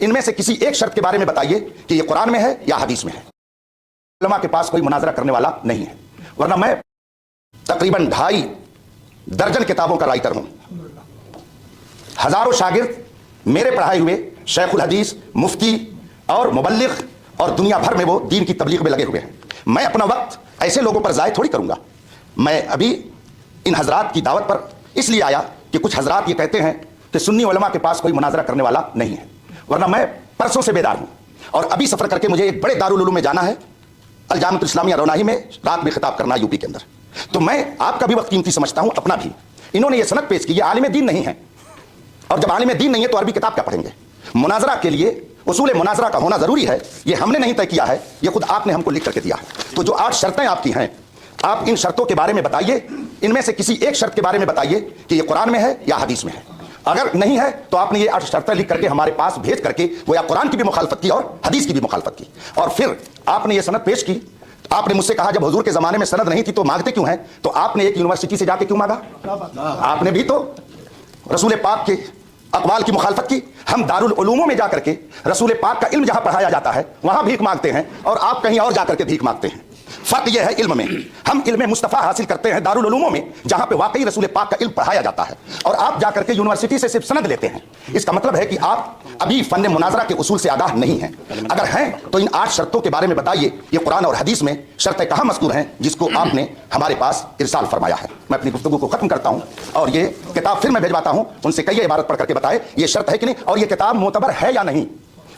इनमें से किसी एक शर्त के बारे में बताइए कि ये कुरान में है या हदीस में है। उलमा के पास कोई मुनाजरा करने वाला नहीं है, वरना मैं तकरीबन 2.5 दर्जन किताबों का राइटर हूं। हजारों शागिर्द मेरे पढ़ाए हुए शेखुल हदीस, मुफ्ती और मुबल्लिग और दुनिया भर में वो दीन की तबलीग में लगे हुए हैं। मैं अपना वक्त ऐसे लोगों पर ज़ाय थोड़ी करूंगा। मैं अभी इन हजरात की दावत पर इसलिए आया कि कुछ हजरात ये कहते हैं कि सुन्नी उलमा के पास कोई मुनाजरा करने वाला नहीं है, वरना मैं परसों से बेदार हूं और अभी सफर करके मुझे एक बड़े दारुल उलूम में जाना है, अल जामिअतुल इस्लामिया रौनाही में रात में खिताब करना यूपी के अंदर। तो मैं आपका भी वक्त कीमती समझता हूं, अपना भी। इन्होंने ये सनद पेश की, ये आलिम दीन नहीं है, और जब आलिम दीन नहीं है तो अरबी किताब क्या पढ़ेंगे। मुनाजरा के लिए उसूल मुनाजरा का होना जरूरी है, ये हमने नहीं तय किया है, ये खुद आपने हमको लिख करके दिया है। तो जो 8 शर्तें आपकी हैं, आप इन शर्तों के बारे में बताइए, इनमें से किसी एक शर्त के बारे में बताइए कि ये कुरान में है या हदीस में है। अगर नहीं है तो आपने ये 8 शर्तें लिख करके हमारे पास भेज करके वो या कुरान की भी मुखालफत की और हदीस की भी मुखालफत की, और फिर आपने ये सनद पेश की। आपने मुझसे कहा जब हुजूर के जमाने में सनद नहीं थी तो मांगते क्यों हैं, तो आपने एक यूनिवर्सिटी से जाके क्यों मांगा? आपने भी तो रसूल पाक के अक़वाल की मुखालफत की। हम दारुल उलूमों में जाकर के रसूल पाक का इल्म जहां पढ़ाया जाता है वहां भीख मांगते हैं, और आप कहीं और जाकर के भीख मांगते हैं। फर्क यह है इल्म में, हम इल्म मुस्तफ़ा हासिल करते हैं दारुल उलूमों में जहां पे वाकई रसूल पाक का इल्म पढ़ाया जाता है, और आप जाकर के यूनिवर्सिटी से सिर्फ सनद लेते हैं। इसका मतलब है कि आप अभी फन मुनाजरा के उसूल से आगाह नहीं हैं। अगर हैं तो इन 8 शर्तों के बारे में बताइए, ये कुरान और हदीस में शर्तें कहां मज़कूर हैं जिसको आपने हमारे पास इरसाल फरमाया है। मैं अपनी गुफ्तगू को खत्म करता हूं और ये किताब फिर मैं भिजवाता हूं, उनसे कई इबारत पढ़ करके बताए ये शर्त है कि नहीं, और ये किताब मोतबर है या नहीं,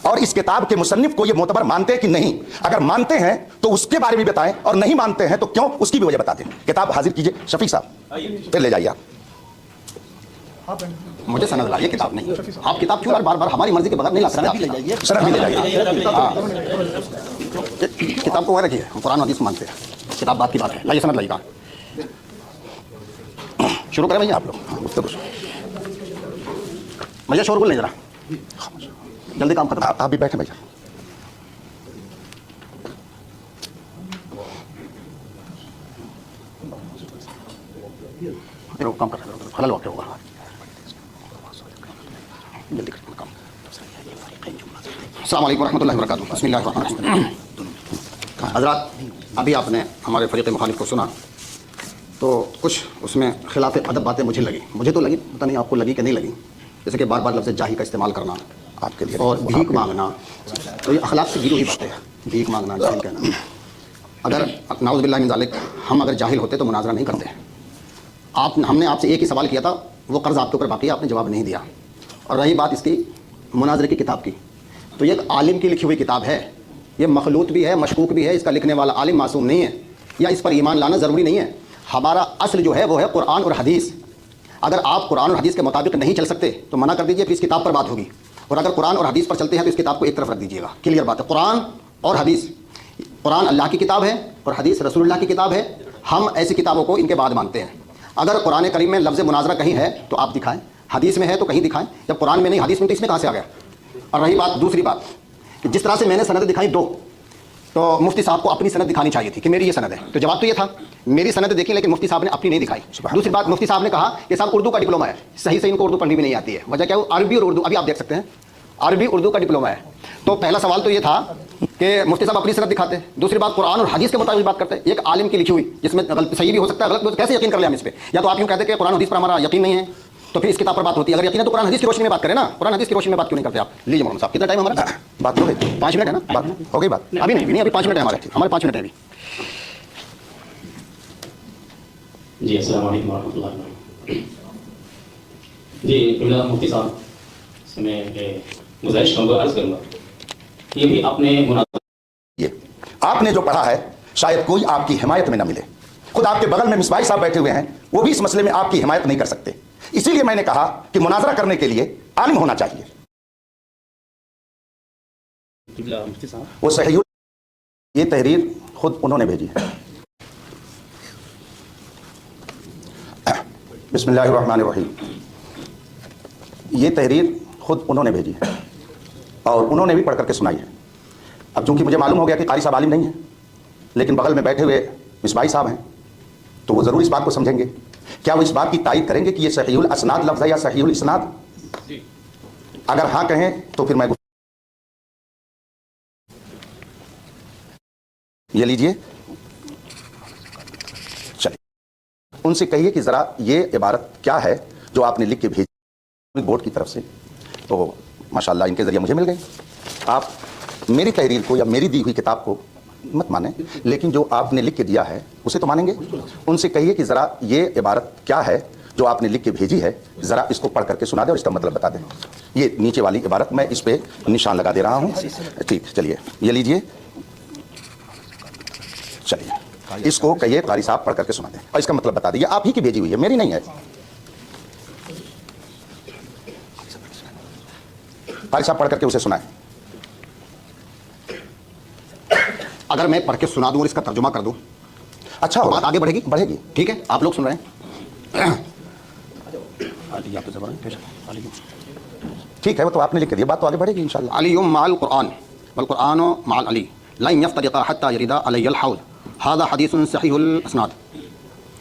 और इस किताब के मुसन्निफ को ये मोतबर मानते हैं कि नहीं। अगर मानते हैं तो उसके बारे में बताएं, और नहीं मानते हैं तो क्यों, उसकी भी वजह बता दें। किताब हाजिर कीजिए शफीक साहब, फिर ले जाइए आप। मुझे सनद लाइए, किताब नहीं। आप किताब क्यों बार बार हमारी मर्जी के बगैर नहीं ला सकते? सनद भी ले जाइए। किताब को वह रखिए, हम कुरान हदीस मानते हैं, किताब बात की बात है। लाइए सनद लाइएगा, शुरू करें भैया आप लोग। भैया शोरगुल नहीं, जरा जल्दी काम खत्म। आप भी बैठे भैया। काम कर रहे हो, हलाल वाक़या होगा, जल्दी कर काम। अस्सलाम वालेकुम रहमतुल्लाहि व बरकातुहू। बिस्मिल्लाहिर रहमानिर रहीम। हज़रात, अभी आपने हमारे फ़रीक़ मुखालिफ को सुना तो कुछ उसमें खिलाफ अदब बातें मुझे लगी, मुझे तो लगी, पता नहीं आपको लगी कि नहीं लगी। जैसे कि बार बार लफ्ज़ जाही का इस्तेमाल करना आपके लिए, और भीख मांगना, तो ये अखलाक से गिरी हुई बातें हैं। भीख मांगना, जाहिल कहना। अगर नाउज़ बिल्लाहि मिन ज़ालिक हम अगर जाहिल होते तो मुनाजरा नहीं करते। हमने आपसे एक ही सवाल किया था, वो कर्ज़ आपके ऊपर बाकी है, आपने जवाब नहीं दिया। और रही बात इसकी मुनाजरे की किताब की, तो ये एक आलिम की लिखी हुई किताब है, ये मखलूत भी है, मशकूक भी है, इसका लिखने वाला आलिम मासूम नहीं है, या इस पर ईमान लाना ज़रूरी नहीं है। हमारा असल जो है वो है कुरान और हदीस। अगर आप कुरान और हदीस के मुताबिक नहीं चल सकते तो मना कर दीजिए, फिर इस किताब पर बात होगी। और अगर कुरान और हदीस पर चलते हैं तो इस किताब को एक तरफ रख दीजिएगा। क्लियर बात है। कुरान और हदीस, कुरान अल्लाह की किताब है और हदीस रसूलुल्लाह की किताब है। हम ऐसी किताबों को इनके बाद मानते हैं। अगर कुरान करीम में लफ्ज़ मुनाजरा कहीं है तो आप दिखाएं, हदीस में है तो कहीं दिखाएं। जब कुरान में नहीं, हदीस में, तो इसमें कहाँ से आ गया? और रही बात दूसरी बात कि जिस तरह से मैंने सनद दिखाई 2, तो मुफ्ती साहब को अपनी सनद दिखानी चाहिए थी कि मेरी ये सनद है। तो जवाब तो ये था मेरी सनद देखी, लेकिन मुफ्ती साहब ने अपनी नहीं दिखाई। दूसरी बात, मुफ्ती साहब ने कहा कि साहब उर्दू का डिप्लोमा है, सही से इनको उर्दू पढ़नी भी नहीं आती है। वजह क्या है? अरबी और उर्दू, अभी आप देख सकते हैं, अरबी उर्दू का डिप्लोमा है। तो पहला सवाल तो ये था कि मुफ्ती साहब अपनी सनद दिखाते। दूसरी बात, कुरान और हदीस के मुताबिक बात करते हैं, एक आलिम की लिखी हुई, जिसमें गलत सही भी हो सकता है, गलत कैसे यकीन कर ले हम इस पे? या तो आप यूँ कहते कि कुरान हदीस पर हमारा यकीन नहीं है, तो फिर इस किताब पर बात होती है। अगर यकीन है तो कुरान हदीस की रोशनी में बात करें ना। कुरान हदीस की रोशनी में बात क्यों नहीं करते आप? लीजिए मोहम्मद साहब, कितना टाइम हमारा? बात हो गई, 5 मिनट है ना? बात हो गई, बात अभी नहीं, अभी 5 मिनट है हमारे 5 मिनट है अभी। जी अस्सलाम वालेकुम रहमतुल्लाह। जी मुफ्ती साहब, मैं गुजारिश करूँगा, अर्ज़ करूँगा, ये भी आपने जो पढ़ा है शायद कोई आपकी हिमायत में न मिले। खुद आपके बगल में मिसबाही साहब बैठे हुए हैं, वो भी इस मसले में आपकी हिमायत नहीं कर सकते। इसीलिए मैंने कहा कि मुनाजरा करने के लिए आलिम होना चाहिए। वो सही, ये तहरीर खुद उन्होंने भेजी है। बिस्मिल्लाहिर्रहमानिर्रहीम। ये तहरीर खुद उन्होंने भेजी है और उन्होंने भी पढ़ करके सुनाई है। अब चूंकि मुझे मालूम हो गया कि कारी साहब आलिम नहीं है, लेकिन बगल में बैठे हुए मिसबाही साहब हैं, तो वो ज़रूर इस बात को समझेंगे। क्या वो इस बात की तायीद करेंगे कि ये सहीहुल असनाद लफ्ज़ है या सहीहुल इसनाद? अगर हाँ कहें तो फिर मैं یہ لیجئے, چلیے ان سے کہیے کہ ذرا یہ عبارت کیا ہے جو آپ نے لکھ کے بھیجی بورڈ کی طرف سے, تو ماشاءاللہ ان کے ذریعے مجھے مل گئی. آپ میری تحریر کو یا میری دی ہوئی کتاب کو مت مانیں, لیکن جو آپ نے لکھ کے دیا ہے اسے تو مانیں گے. ان سے کہیے کہ ذرا یہ عبارت کیا ہے جو آپ نے لکھ کے بھیجی ہے, ذرا اس کو پڑھ کر کے سنا دیں اور اس کا مطلب بتا دیں. یہ نیچے والی عبارت میں اس پہ نشان لگا دے رہا ہوں. ٹھیک, چلیے یہ لیجئے, چلیے اس کو کہیے قاری صاحب پڑھ کر کے سنا دیں اور اس کا مطلب بتا دیں. یہ آپ ہی کی بھیجی ہوئی ہے, میری نہیں ہے. قاری صاحب پڑھ کر کے اسے سنائیں. اگر میں پڑھ کے سنا دوں اور اس کا ترجمہ کر دوں اچھا تو بات آگے بڑھے گی. بڑھے گی. ٹھیک ہے, آپ لوگ سن رہے ہیں. ٹھیک ہے, وہ تو آپ نے لکھ کے دیا, بات تو آگے بڑھے گی انشاءاللہ. علی مع القرآن والقرآن مع العلی لن يفترقا حتى يرد علی الحوض هذا حدیث صحیح الاسناد.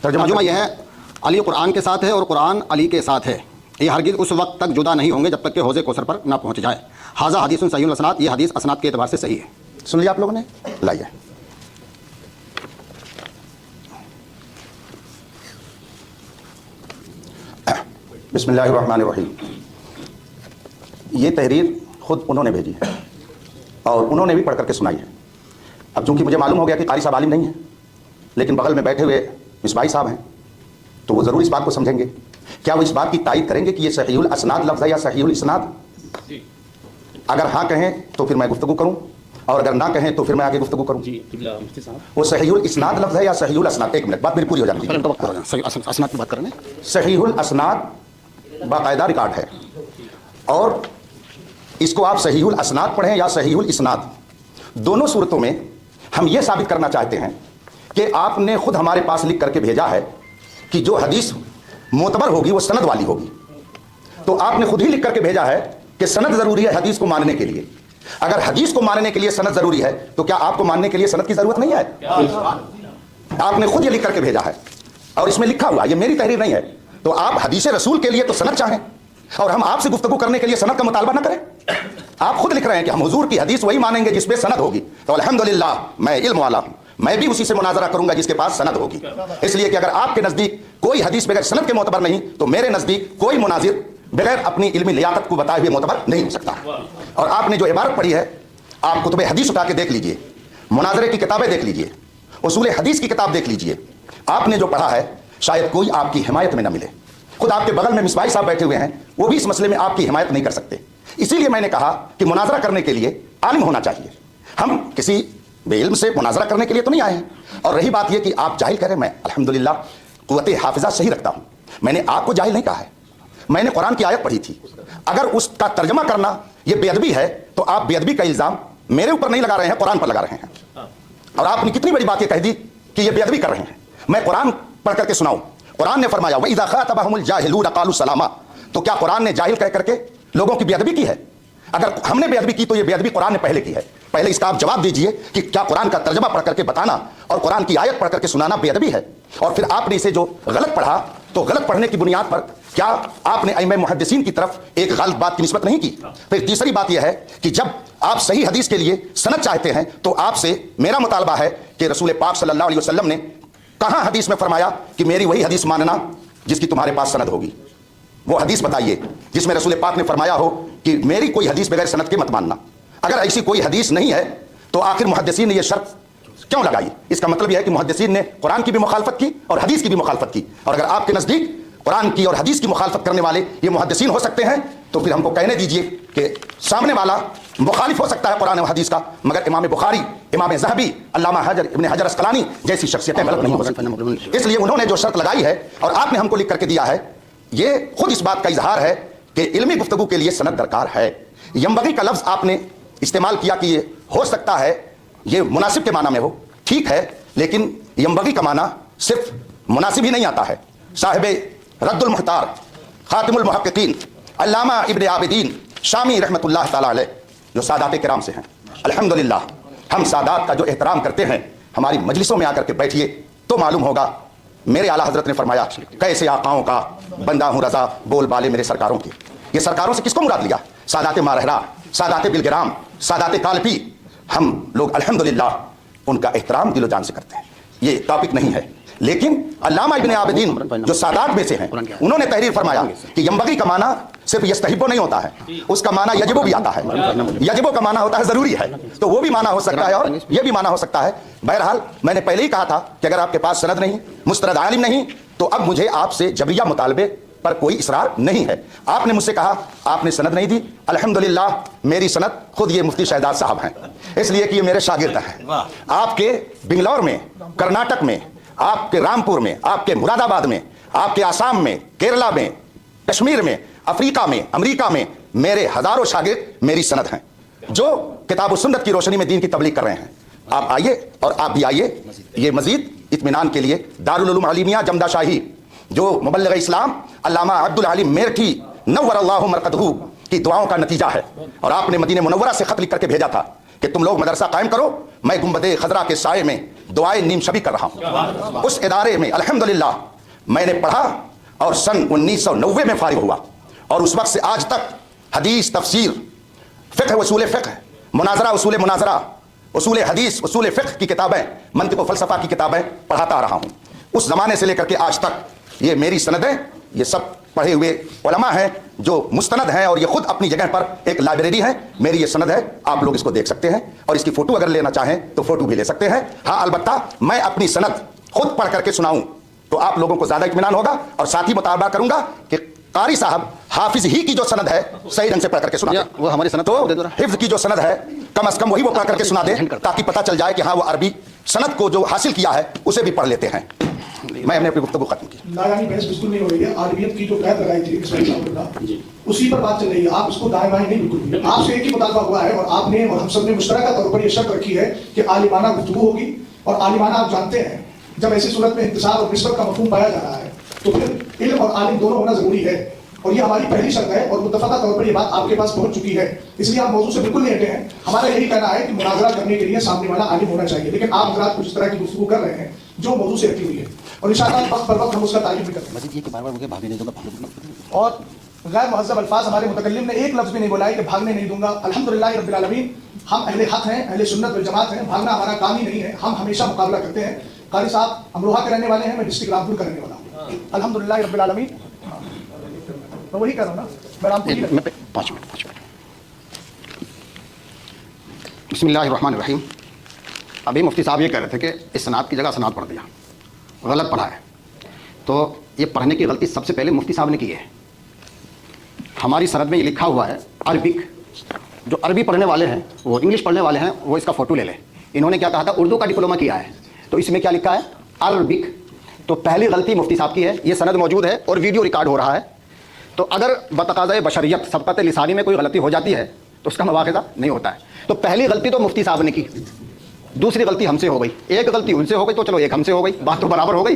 ترجمہ یہ ہے, علی قرآن کے ساتھ ہے اور قرآن علی کے ساتھ ہے, یہ ہرگز اس وقت تک جدا نہیں ہوں گے جب تک کہ حوض کوثر پر نہ پہنچ جائے. هذا حدیث صحیح الاسناد, یہ حدیث اسناد کے اعتبار سے صحیح ہے. سن لیا آپ لوگوں نے, لائیے. بسم اللہ الرحمن الرحیم. یہ تحریر خود انہوں نے بھیجی ہے اور انہوں نے بھی پڑھ کر کے سنائی ہے. اب چونکہ مجھے معلوم ہو گیا کہ قاری صاحب عالم نہیں ہیں, لیکن بغل میں بیٹھے ہوئے مصباحی صاحب ہیں, تو وہ ضرور اس بات کو سمجھیں گے. کیا وہ اس بات کی تائید کریں گے کہ یہ صحیح الاسناد لفظ ہے یا صحیح الاسناد؟ اگر ہاں کہیں تو پھر میں گفتگو کروں, اور اگر نہ کہیں تو پھر میں آگے گفتگو کروں. وہ صحیح الاسناد لفظ ہے یا صحیح الاسناد؟ ایک منٹ, بات میری پوری ہو جاتی ہے. صحیح اسناد کی بات کر رہے ہیں. صحیح الاسناد باقاعدہ ریکارڈ ہے, اور اس کو آپ صحیح الاسناد پڑھیں یا صحیح الاسناد, دونوں صورتوں میں ہم یہ ثابت کرنا چاہتے ہیں کہ آپ نے خود ہمارے پاس لکھ کر کے بھیجا ہے کہ جو حدیث معتبر ہوگی وہ سند والی ہوگی. تو آپ نے خود ہی لکھ کر کے بھیجا ہے کہ سند ضروری ہے حدیث کو ماننے کے لیے. اگر حدیث کو ماننے کے لیے سند ضروری ہے تو کیا آپ کو ماننے کے لیے سند کی ضرورت نہیں ہے؟ آپ نے خود یہ لکھ کر کے بھیجا ہے اور اس میں لکھا ہوا, یہ میری تحریر نہیں ہے. تو آپ حدیث رسول کے لیے تو سند چاہیں اور ہم آپ سے گفتگو کرنے کے لیے سند کا مطالبہ نہ کریں. آپ خود لکھ رہے ہیں کہ ہم حضور کی حدیث وہی مانیں گے جس پہ سند ہوگی. تو الحمدللہ میں علم والا ہوں, میں بھی اسی سے مناظرہ کروں گا جس کے پاس سند ہوگی. اس لیے کہ اگر آپ کے نزدیک کوئی حدیث بغیر سند کے معتبر نہیں, تو میرے نزدیک کوئی مناظر بغیر اپنی علمی لیاقت کو بتائے ہوئے معتبر نہیں ہو سکتا. اور آپ نے جو عبارت پڑھی ہے, آپ کتب حدیث اٹھا کے دیکھ لیجئے, مناظرے کی کتابیں دیکھ لیجئے, اصول حدیث کی کتاب دیکھ لیجئے. آپ نے جو پڑھا ہے شاید کوئی آپ کی حمایت میں نہ ملے. خود آپ کے بغل میں مصباحی صاحب بیٹھے ہوئے ہیں, وہ بھی اس مسئلے میں آپ کی حمایت نہیں کر سکتے. اسی لیے میں نے کہا کہ مناظرہ کرنے کے لیے عالم ہونا چاہیے. ہم کسی بے علم سے مناظرہ کرنے کے لیے تو نہیں آئے ہیں. اور رہی بات یہ کہ آپ جاہل کہہ رہے ہیں, میں الحمدللہ قوت حافظہ صحیح رکھتا ہوں. میں نے آپ کو جاہل نہیں کہا ہے, میں نے قرآن کی آیت پڑھی تھی. اگر اس کا ترجمہ کرنا یہ بے ادبی ہے تو آپ بے ادبی کا الزام میرے اوپر نہیں لگا رہے ہیں, قرآن پر لگا رہے ہیں. اور آپ نے کتنی بڑی بات یہ کہہ دی کہ یہ بے ادبی کر رہے ہیں. میں قرآن پڑھ کر کے سناؤں. قرآن نے فرمایا وَإِذَا خَاطَبَهُمُ الْجَاهِلُونَ قَالُوا سَلَامًا. تو کیا قرآن نے جاہل کہہ کر کے لوگوں کی بے ادبی کی ہے؟ اگر ہم نے بے ادبی کی تو یہ بے ادبی قرآن نے پہلے کی ہے. پہلے اس کا آپ جواب دیجئے کہ کیا قرآن کا ترجمہ پڑھ کر کے بتانا اور قرآن کی آیت پڑھ کر کے سنانا بے ادبی ہے؟ اور پھر آپ نے اسے جو غلط پڑھا تو غلط پڑھنے کی بنیاد پر کیا آپ نے ائمہ محدثین کی طرف ایک غلط بات کی نسبت نہیں کی؟ پھر تیسری بات یہ ہے کہ جب آپ صحیح حدیث کے لیے سند چاہتے ہیں تو آپ سے میرا مطالبہ ہے کہ رسول پاک صلی اللہ علیہ وسلم نے کہاں حدیث میں فرمایا کہ میری وہی حدیث ماننا جس کی تمہارے پاس سند ہوگی؟ وہ حدیث بتائیے جس میں رسول پاک نے فرمایا ہو کہ میری کوئی حدیث بغیر سند کے مت ماننا. اگر ایسی کوئی حدیث نہیں ہے تو آخر محدثین نے یہ شرط کیوں لگائی؟ اس کا مطلب یہ ہے کہ محدثین نے قرآن کی بھی مخالفت کی اور حدیث کی بھی مخالفت کی. اور اگر آپ کے نزدیک قرآن کی اور حدیث کی مخالفت کرنے والے یہ محدثین ہو سکتے ہیں تو پھر ہم کو کہنے دیجئے کہ سامنے والا مخالف ہو سکتا ہے قرآن و حدیث کا, مگر امام بخاری, امام ذہبی, علامہ ابن حجر اسقلانی جیسی شخصیتیں غلط نہیں ہو سکتی. اس لیے انہوں نے جو شرط لگائی ہے اور آپ نے ہم کو لکھ کر کے دیا ہے, یہ خود اس بات کا اظہار ہے کہ علمی گفتگو کے لیے سند درکار ہے. ینبغی کا لفظ آپ نے استعمال کیا کہ یہ ہو سکتا ہے, یہ مناسب کے معنی میں ہو, ٹھیک ہے, لیکن ینبغی کا معنی صرف مناسب ہی نہیں آتا ہے. صاحب رد المحتار, خاتم المحققین, علامہ ابن عابدین شامی رحمۃ اللہ تعالی علیہ, جو سادات کرام سے ہیں, الحمدللہ ہم سادات کا جو احترام کرتے ہیں, ہماری مجلسوں میں آ کر کے بیٹھیے تو معلوم ہوگا. میرے اعلیٰ حضرت نے فرمایا کیسے آقاؤں کا بندہ ہوں رضا, بول بالے میرے سرکاروں کی. یہ سرکاروں سے کس کو مراد لیا؟ سادات مارہرا, سادات بلگرام, سادات کالپی. ہم لوگ الحمدللہ उनका एहतराम दिलो जान से करते हैं। ये टॉपिक नहीं है, लेकिन अल्लामा इब्न आबिदीन जो सादात में से हैं, उन्होंने तहरीर फरमाया कि यंबगी का माना सिर्फ यस्तहिब्बो नहीं होता है, उसका माना यजिबो भी आता है। यजिबो का माना होता है जरूरी है, तो वो भी माना हो सकता है और ये भी माना हो सकता है। बहरहाल मैंने पहले ही कहा था कि अगर आपके पास सनद नहीं, मुस्तरद आलिम नहीं, तो अब मुझे आपसे जबरिया मुतालबे पर कोई इसरार नहीं है। आपने मुझसे कहा आपने सनद नहीं दी, अल्हम्दुलिल्लाह मेरी सनद खुद ये मुफ्ती शहजाद साहब हैं, इसलिए कि ये मेरे शागिर्द हैं। आपके बिंगलौर में, कर्नाटक में, आपके रामपुर में, आपके मुरादाबाद में, आपके आसाम में, केरला में, कश्मीर में, अफ्रीका में, अमेरिका में मेरे हजारों शागिर्द मेरी सनद हैं जो किताब सुन्नत की रोशनी में दीन की तबलीग कर रहे हैं। आप आइए और आप भी आइए। ये मजीद इत्मीनान के लिए दारुल उलूम अलीमिया जमदा शाही जो मुबल्लिग इस्लाम अल्लामा अब्दुल हलीम मेरठी नव्वरल्लाहु मरकदहू की दुआओं का नतीजा है। और आपने मदीने मुनव्वरा से खत लिख करके भेजा था कि तुम लोग मदरसा कायम करो, मैं गुंबदे खजरा के साये में दुआए नीम शबी कर रहा हूं। उस इदारे में अल्हम्दुलिल्लाह मैंने पढ़ा और सन 1990 में फारिग हुआ, और उस वक्त से आज तक हदीस, तफसीर, फ़िक़्ह, उसूल फ़िक़्ह, मुनाजरा, उसूल मुनाजरा, उसूल हदीस, उसूल फ़िक़्ह की किताबें, मंतिक़ व फ़लसफ़ा की किताबें पढ़ाता रहा हूं। उस ज़माने से लेकर के आज तक ये मेरी सनदें, ये सब पढ़े हुए उलमा हैं जो मुस्तनद हैं, और ये खुद अपनी जगह पर एक लाइब्रेरी है। मेरी ये सनद है, आप लोग इसको देख सकते हैं, और इसकी फ़ोटो अगर लेना चाहें तो फ़ोटो भी ले सकते हैं। हाँ, अलबत्ता मैं अपनी सनद खुद पढ़ करके सुनाऊं तो आप लोगों को ज़्यादा इत्मीनान होगा, और साथ ही मुतालबा करूंगा कि कारी साहब हाफिज ही की जो सनद है सही ढंग से पढ़ करके सुना दे। वो हमारी सनद तो हिफ्ज की जो सनद है कम से कम वही वो पढ़ करके सुना दे, ताकि पता चल जाए कि हाँ वो अरबी सनद को जो हासिल किया है उसे भी पढ़ लेते हैं। मैंने अपनी गुफ्तगू खत्म की। नायानी बहस बिल्कुल नहीं हो रही है। आरबीएफ की जो कैद लगाई थी इसमाइल साहब ने, उसी पर बात चल रही है। आप इसको दाएं बाएं नहीं, बिल्कुल भी आपसे एक ही मुतालबा हुआ है, और आपने और हम सब ने मुश्तरका तौर पर यह शर्त रखी है कि आलिमाना गुफ्तगू होगी। और आलिमाना आप जानते हैं, जब ऐसी सूरत में इंतसार और निस्बत का मफहूम पाया जा रहा है तो फिर इल्म और आलिम दोनों होना जरूरी है, और ये हमारी पहली शर्त है, और मुत्तफका तौर पर ये बात आपके पास पहुंच चुकी है। इसलिए आप मौजूद से बिल्कुल नहीं हटे हैं। हमारा यही कहना है कि मुनाजरा करने के लिए सामने वाला आलिम होना चाहिए, लेकिन आप हजरात कुछ तरह की गुफ्तगू कर रहे हैं जो मौजूद से हटी हुई है, और इंशाअल्लाह वक्त पर वक्त हम उसका तारीफ भी करते हैं। और गैर महज़ब अल्फाज हमारे मुतकल्लिम ने एक लफ्ज़ भी नहीं बोला है कि भागने नहीं दूंगा। अल्हम्दुलिल्लाह रब्बिल आलमीन, हम अहले हक हैं, अहले सुन्नत वल जमात हैं, भागना हमारा काम ही नहीं है। हम हमेशा मुकाबला करते हैं। कारी साहब अमरोहा के रहने वाले हैं, मैं डिस्ट्रिक्ट रामपुर का रहने वाला हूँ। अल्हम्दुलिल्लाह रब्बिल आलमीन, मैं वही कर रहा हूँ ना, मैं रामपुर की। 5 मिनट। बिस्मिल्लाहिर्रहमानिर्रहीम। अभी मुफ्ती साहब ये कह रहे थे कि इस सनाद की जगह सनाद पढ़ दिया, गलत पढ़ा है। तो ये पढ़ने की गलती सबसे पहले मुफ्ती साहब ने की है। हमारी सनद में ये लिखा हुआ है अरबिक। जो अरबी पढ़ने वाले हैं, वो इंग्लिश पढ़ने वाले हैं, वो इसका फ़ोटो ले लें। इन्होंने क्या कहा था, उर्दू का डिप्लोमा किया है, तो इसमें क्या लिखा है, अरबिक। तो पहली गलती मुफ्ती साहब की है। ये सनद मौजूद है और वीडियो रिकॉर्ड हो रहा है। तो अगर बतकाज़े बशरियत सबक़त लिसानी में कोई गलती हो जाती है तो उसका मवाख़ज़ा नहीं होता है। तो पहली गलती तो मुफ्ती साहब ने की, दूसरी गलती हमसे हो गई, एक गलती उनसे हो गई, तो चलो एक हमसे हो गई, बात तो बराबर हो गई।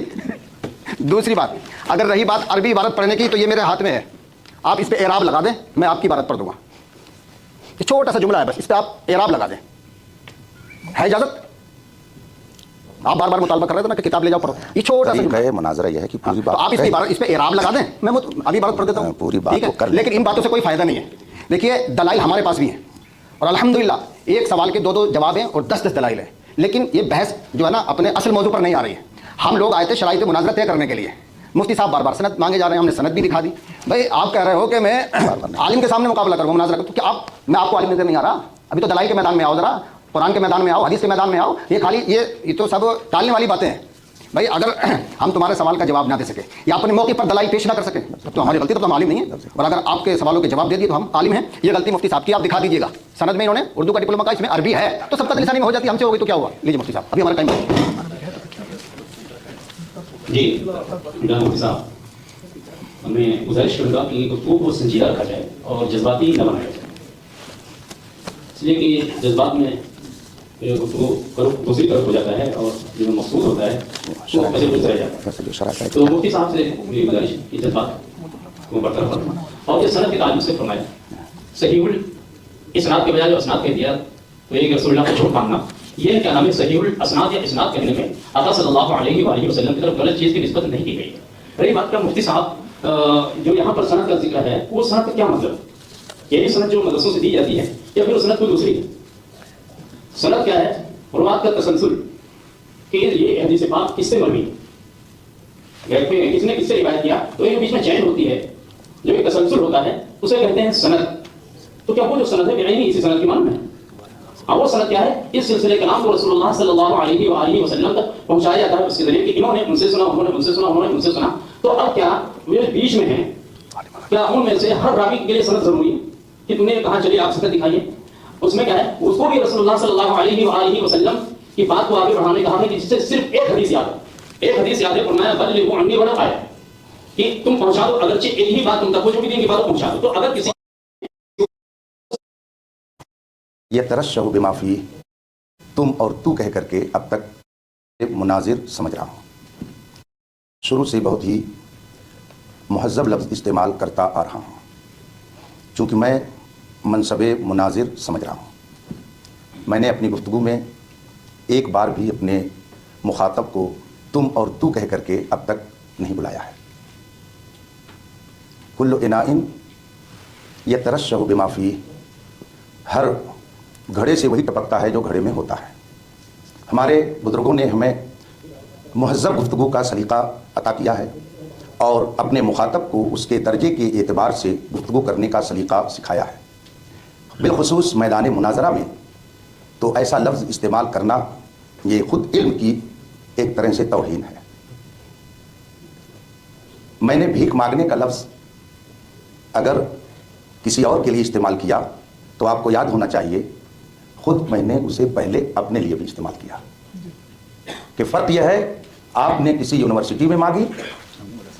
दूसरी बात, अगर रही बात अरबी इबारत पढ़ने की, तो ये मेरे हाथ में है, आप इस पर एराब लगा दें, मैं आपकी इबारत पढ़ दूंगा। ये छोटा सा जुमला है, बस इस पर आप एराब लगा दें, है इजाजत? आप बार बार मुतालबा कर रहे थे ना कि किताब ले जाओ पढ़ो। ये छोटा सा मुनाजरा यह है कि पूरी बात, तो आप इस पे एराब लगा दें, मैं अभी इबारत पढ़ देता हूँ, पूरी बात को कर। लेकिन इन बातों से कोई फायदा नहीं है। देखिए, दलाइल हमारे पास भी हैं, और अल्हम्दुलिल्लाह एक सवाल के 2-2 जवाब हैं और 10-10 दलाइल हैं। लेकिन ये बहस जो है ना अपने असल मौजू पर नहीं आ रही है। हम लोग आए थे शराइत मुनाजरा तय करने के लिए। मुफ्ती साहब बार बार सनद मांगे जा रहे हैं, हमने सनद भी दिखा दी। भाई आप कह रहे हो कि मैं आलिम के सामने मुकाबला करूँगा, मुनाजरा करूँ, तो क्या मैं आपको आलिम नजर नहीं आ रहा? अभी तो दलाइल के मैदान में आओ, जरा कुरान के मैदान में आओ, हदीस के मैदान में आओ। ये खाली ये तो सब टालने वाली बातें हैं। भाई अगर हम तुम्हारे सवाल का जवाब ना दे सके या अपने मौके पर दलाइल पेश ना कर सके तो हमारी गलती, तो हम आलिम नहीं है। और अगर आपके सवालों के जवाब दे दिए तो हम आलिम हैं। ये गलती मुफ्ती साहब की, आप दिखा दीजिएगा। सनद में इन्होंने उर्दू का डिप्लोमा का, इसमें अरबी है, तो सबका लिसानी में हो जाती है, हमसे हो गई तो क्या हुआ? लीजिए मुफ्ती साहब, अभी हमारा टाइम जी मुफ्ती साहब, मैं गुजारिश करूँगा कि गुफ्तगू को संजीदा रखा जाए और जज्बाती न बनाया जाए, इसलिए कि जज्बात में गुफ्तगू दूसरी तरफ हो जाता है और जो मकसूद होता है वो ऐसे कुछ रह जाता है। तो मुफ्ती साहब से मेरी गुजारिश की जज्बात को बरकरार रखना, और इस सनद के ताल्लुक से फरमाया सहीहुल इसनाद के बजाय जो असनाद कह दिया, तो एक रसूलुल्लाह को झूठ मानना, ये क्या नाम है, सहीहुल असनाद या इसनाद कहने में आका सल्लल्लाहु अलैहि वसल्लम की तरफ गलत चीज़ की निस्बत नहीं की गई है। रही बात का मुफ्ती साहब जो यहाँ पर सनद का जिक्र है, वो सनद का क्या मतलब? ये सनद जो मदरसों से दी जाती है या फिर सनद कोई दूसरी है? सनद क्या है? रुवात का तसलसल कि ये हदीस पाक किससे मरवी कहते हैं किसने किससे रिवायत किया, तो ये बीच में चैन होती है, जो एक तसलसल होता है उसे कहते हैं सनद। तो क्या वो जो सनद है बेअनी इसी सनद की मालूम है? अब वो सनद क्या है? इस सिलसिले का नाम तो रसूलुल्लाह सल्लल्लाहु अलैहि वसल्लम तक पहुंचाया जाता है उसके जरिए कि इन्होंने उनसे सुना, उन्होंने उनसे सुना, उन्होंने उनसे सुना। तो अब क्या वे बीच में हैं, क्या उनमें से हर रावी के लिए सनद जरूरी है कि तुमने कहा चलिए आप सनद दिखाइए? उसमें क्या है, उसको भी रसूलुल्लाह सल्लल्लाहु अलैहि वसल्लम की बात को आगे बढ़ाने कहा है कि जिससे सिर्फ एक हदीस याद है, एक हदीस याद है, फरमाया बल्लिगू अन्नी वला आया कि तुम पहुंचा दो, अगरचे एक ही बात तुम तक पहुंच भी दिन की बात पहुंचा दो। तो अगर किसी ये तरशहु बिमाफी तुम और तू कह करके अब तक मुनाजिर समझ रहा हूँ। शुरू से बहुत ही मुहज़्ज़ब लफ्ज़ इस्तेमाल करता आ रहा हूँ, चूँकि मैं मनसबे मुनाजिर समझ रहा हूँ। मैंने अपनी गुफ्तगू में एक बार भी अपने मुखातब को तुम और तू कह करके अब तक नहीं बुलाया है। कुल्लु इनाइन यतरशहु बिमाफी, हर घड़े से वही टपकता है जो घड़े में होता है। हमारे बुजुर्गों ने हमें मुहज़्ज़ब गुफ्तगू का सलीक़ा अता किया है और अपने मुखातब को उसके दर्जे के एतबार से गुफ्तगू करने का सलीक़ा सिखाया है। बिलखुसूस मैदान मुनाजरा में तो ऐसा लफ्ज़ इस्तेमाल करना ये ख़ुद इल्म की एक तरह से तौहीन है। मैंने भीख मांगने का लफ्ज़ अगर किसी और के लिए इस्तेमाल किया तो आपको याद होना चाहिए खुद मैंने उसे पहले अपने लिए भी इस्तेमाल किया कि फ़र्क यह है, आपने किसी यूनिवर्सिटी में मांगी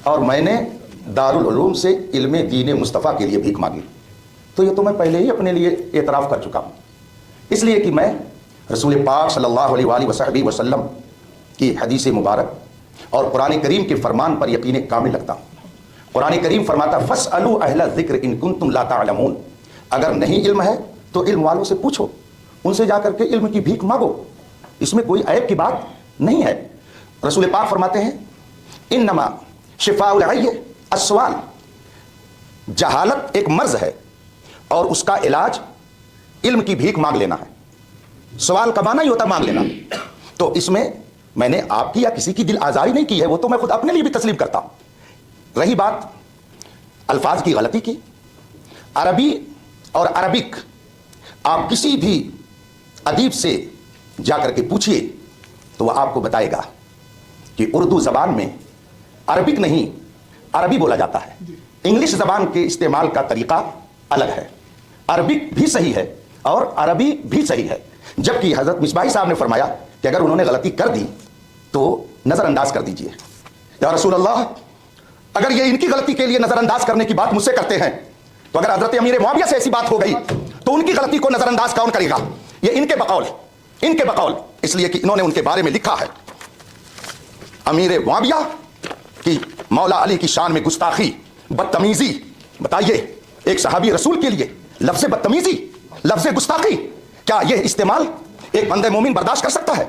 और मैंने दारुल उलूम से इल्म दीन मुस्तफ़ा के लिए भीख मांगी, तो ये तो मैं पहले ही अपने लिए एतराफ़ कर चुका हूँ। इसलिए कि मैं रसूल पाक सल्लल्लाहु अलैहि वसल्लम की हदीस मुबारक और कुरान करीम के फरमान पर यकीन कामिल रखता हूँ। कुरान करीम फरमाता फ़स्अलू अहला ज़िक्र इन कुंतुम ला तालमून, अगर नहीं इल्म है तो इल्म वालों से पूछो, उनसे जाकर के इल्म की भीख मांगो, इसमें कोई ऐब की बात नहीं है। रसूल पाक फरमाते हैं इन्नमा शिफाउल अय्य अस्सवाल, जहालत एक मर्ज है और उसका इलाज इल्म की भीख मांग लेना है। सवाल का माना ही होता मांग लेना। तो इसमें मैंने आपकी या किसी की दिल आज़ारी नहीं की है, वो तो मैं खुद अपने लिए भी तस्लीम करता हूं। रही बात अल्फाज की गलती की, अरबी और अरबिक आप किसी भी अदीब से जाकर के पूछिए तो वह आपको बताएगा कि उर्दू ज़बान में अरबिक नहीं अरबी बोला जाता है। इंग्लिश ज़बान के इस्तेमाल का तरीक़ा अलग है। अरबिक भी सही है और अरबी भी सही है, जबकि हज़रत मिसबाही साहब ने फरमाया कि अगर उन्होंने गलती कर दी तो नज़रअंदाज कर दीजिए। या रसूल अल्लाह, अगर ये इनकी गलती के लिए नज़रअंदाज करने की बात मुझसे करते हैं तो अगर हज़रत अमीर मुआविया से ऐसी बात हो गई तो उनकी गलती को नज़रअंदाज कौन करेगा? ये इनके बकौल, इसलिए कि इन्होंने उनके बारे में लिखा है अमीर मुआविया की मौला अली की शान में गुस्ताखी, बदतमीजी। बताइए, एक सहाबी रसूल के लिए लफ्ज़ बदतमीजी, लफ्ज़ गुस्ताखी, क्या यह इस्तेमाल एक बंदे मोमिन बर्दाश्त कर सकता है?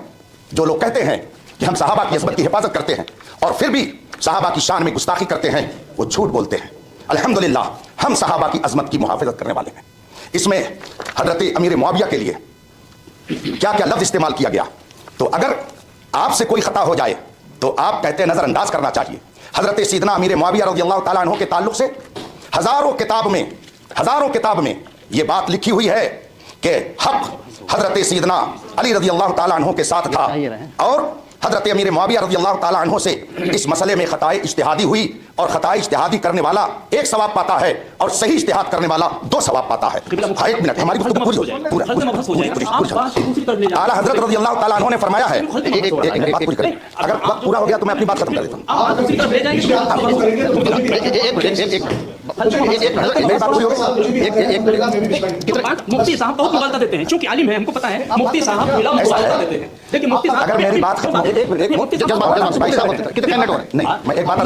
जो लोग कहते हैं कि हम सहाबा की इज़्ज़त की हिफाजत करते हैं और फिर भी सहाबा की शान में गुस्ताखी करते हैं, वो झूठ बोलते हैं। अल्हम्दुलिल्लाह हम सहाबा की अज़मत की मुहाफ़िज़त करने वाले हैं। इसमें हज़रत अमीर मुआविया के लिए क्या क्या लफ्ज़ इस्तेमाल किया गया, तो अगर आपसे कोई ख़ता हो जाए तो आप कहते हैं नज़रअंदाज करना चाहिए। हज़रत सैयदना अमीर मुआविया रज़ियल्लाहु ताला अन्हु के ताल्लुक़ से हज़ारों किताब में ये बात लिखी हुई है कि हक़ हज़रत सैयदना अली रज़ियल्लाहु ताला अन्हु के साथ था और हज़रत अमीर मुआविया रज़ियल्लाहु ताला अन्हु से इस मसले में ख़ताए इज्तिहादी हुई और ख़ताए इज्तिहादी करने वाला 1 सवाब पाता है और सही इज्तिहाद करने वाला 2 सवाब पाता है। 1 मिनट, हमारी गुफ्तगू पूरी हो जाए। आला हज़रत रज़ियल्लाहु ताला अन्हु ने फरमाया है, एक बात पूरी करें, अगर वक्त पूरा हो गया तो मैं अपनी बात खत्म कर देता हूँ। मुफ्ती साहब बहुत मुबालता देते हैं, क्योंकि आलिम है, हमको पता है। मुफ्ती साहब मुबालता देते हैं, लेकिन मुफ्ती साहब अगर मेरी बात खत्म नहीं, मैं एक बात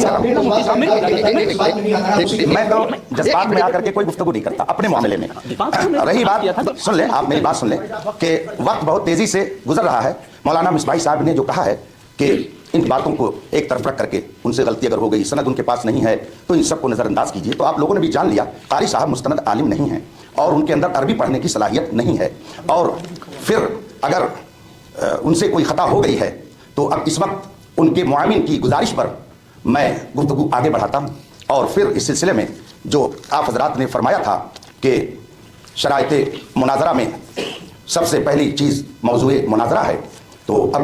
मैं तो जज्बात में आकर के कोई गुफ्तगू नहीं करता अपने मामले में। रही बात, सुन ले, आप मेरी बात सुन ले कि वक्त बहुत तेजी से गुजर रहा है। मौलाना मिसबाही साहब ने जो कहा है कि इन बातों को एक तरफ रख करके उनसे गलती अगर हो गई, सनद उनके पास नहीं है तो इन सबको नज़रअंदाज कीजिए, तो आप लोगों ने भी जान लिया कारी साहब मुस्तनद आलिम नहीं हैं और उनके अंदर अरबी पढ़ने की सलाहियत नहीं है। और फिर अगर ان سے کوئی خطا ہو گئی ہے تو اب اس وقت ان کے معاون کی گزارش پر میں گفتگو آگے بڑھاتا ہوں اور پھر اس سلسلے میں جو آپ حضرات نے فرمایا تھا کہ شرائط مناظرہ میں سب سے پہلی چیز موضوع مناظرہ ہے، تو اب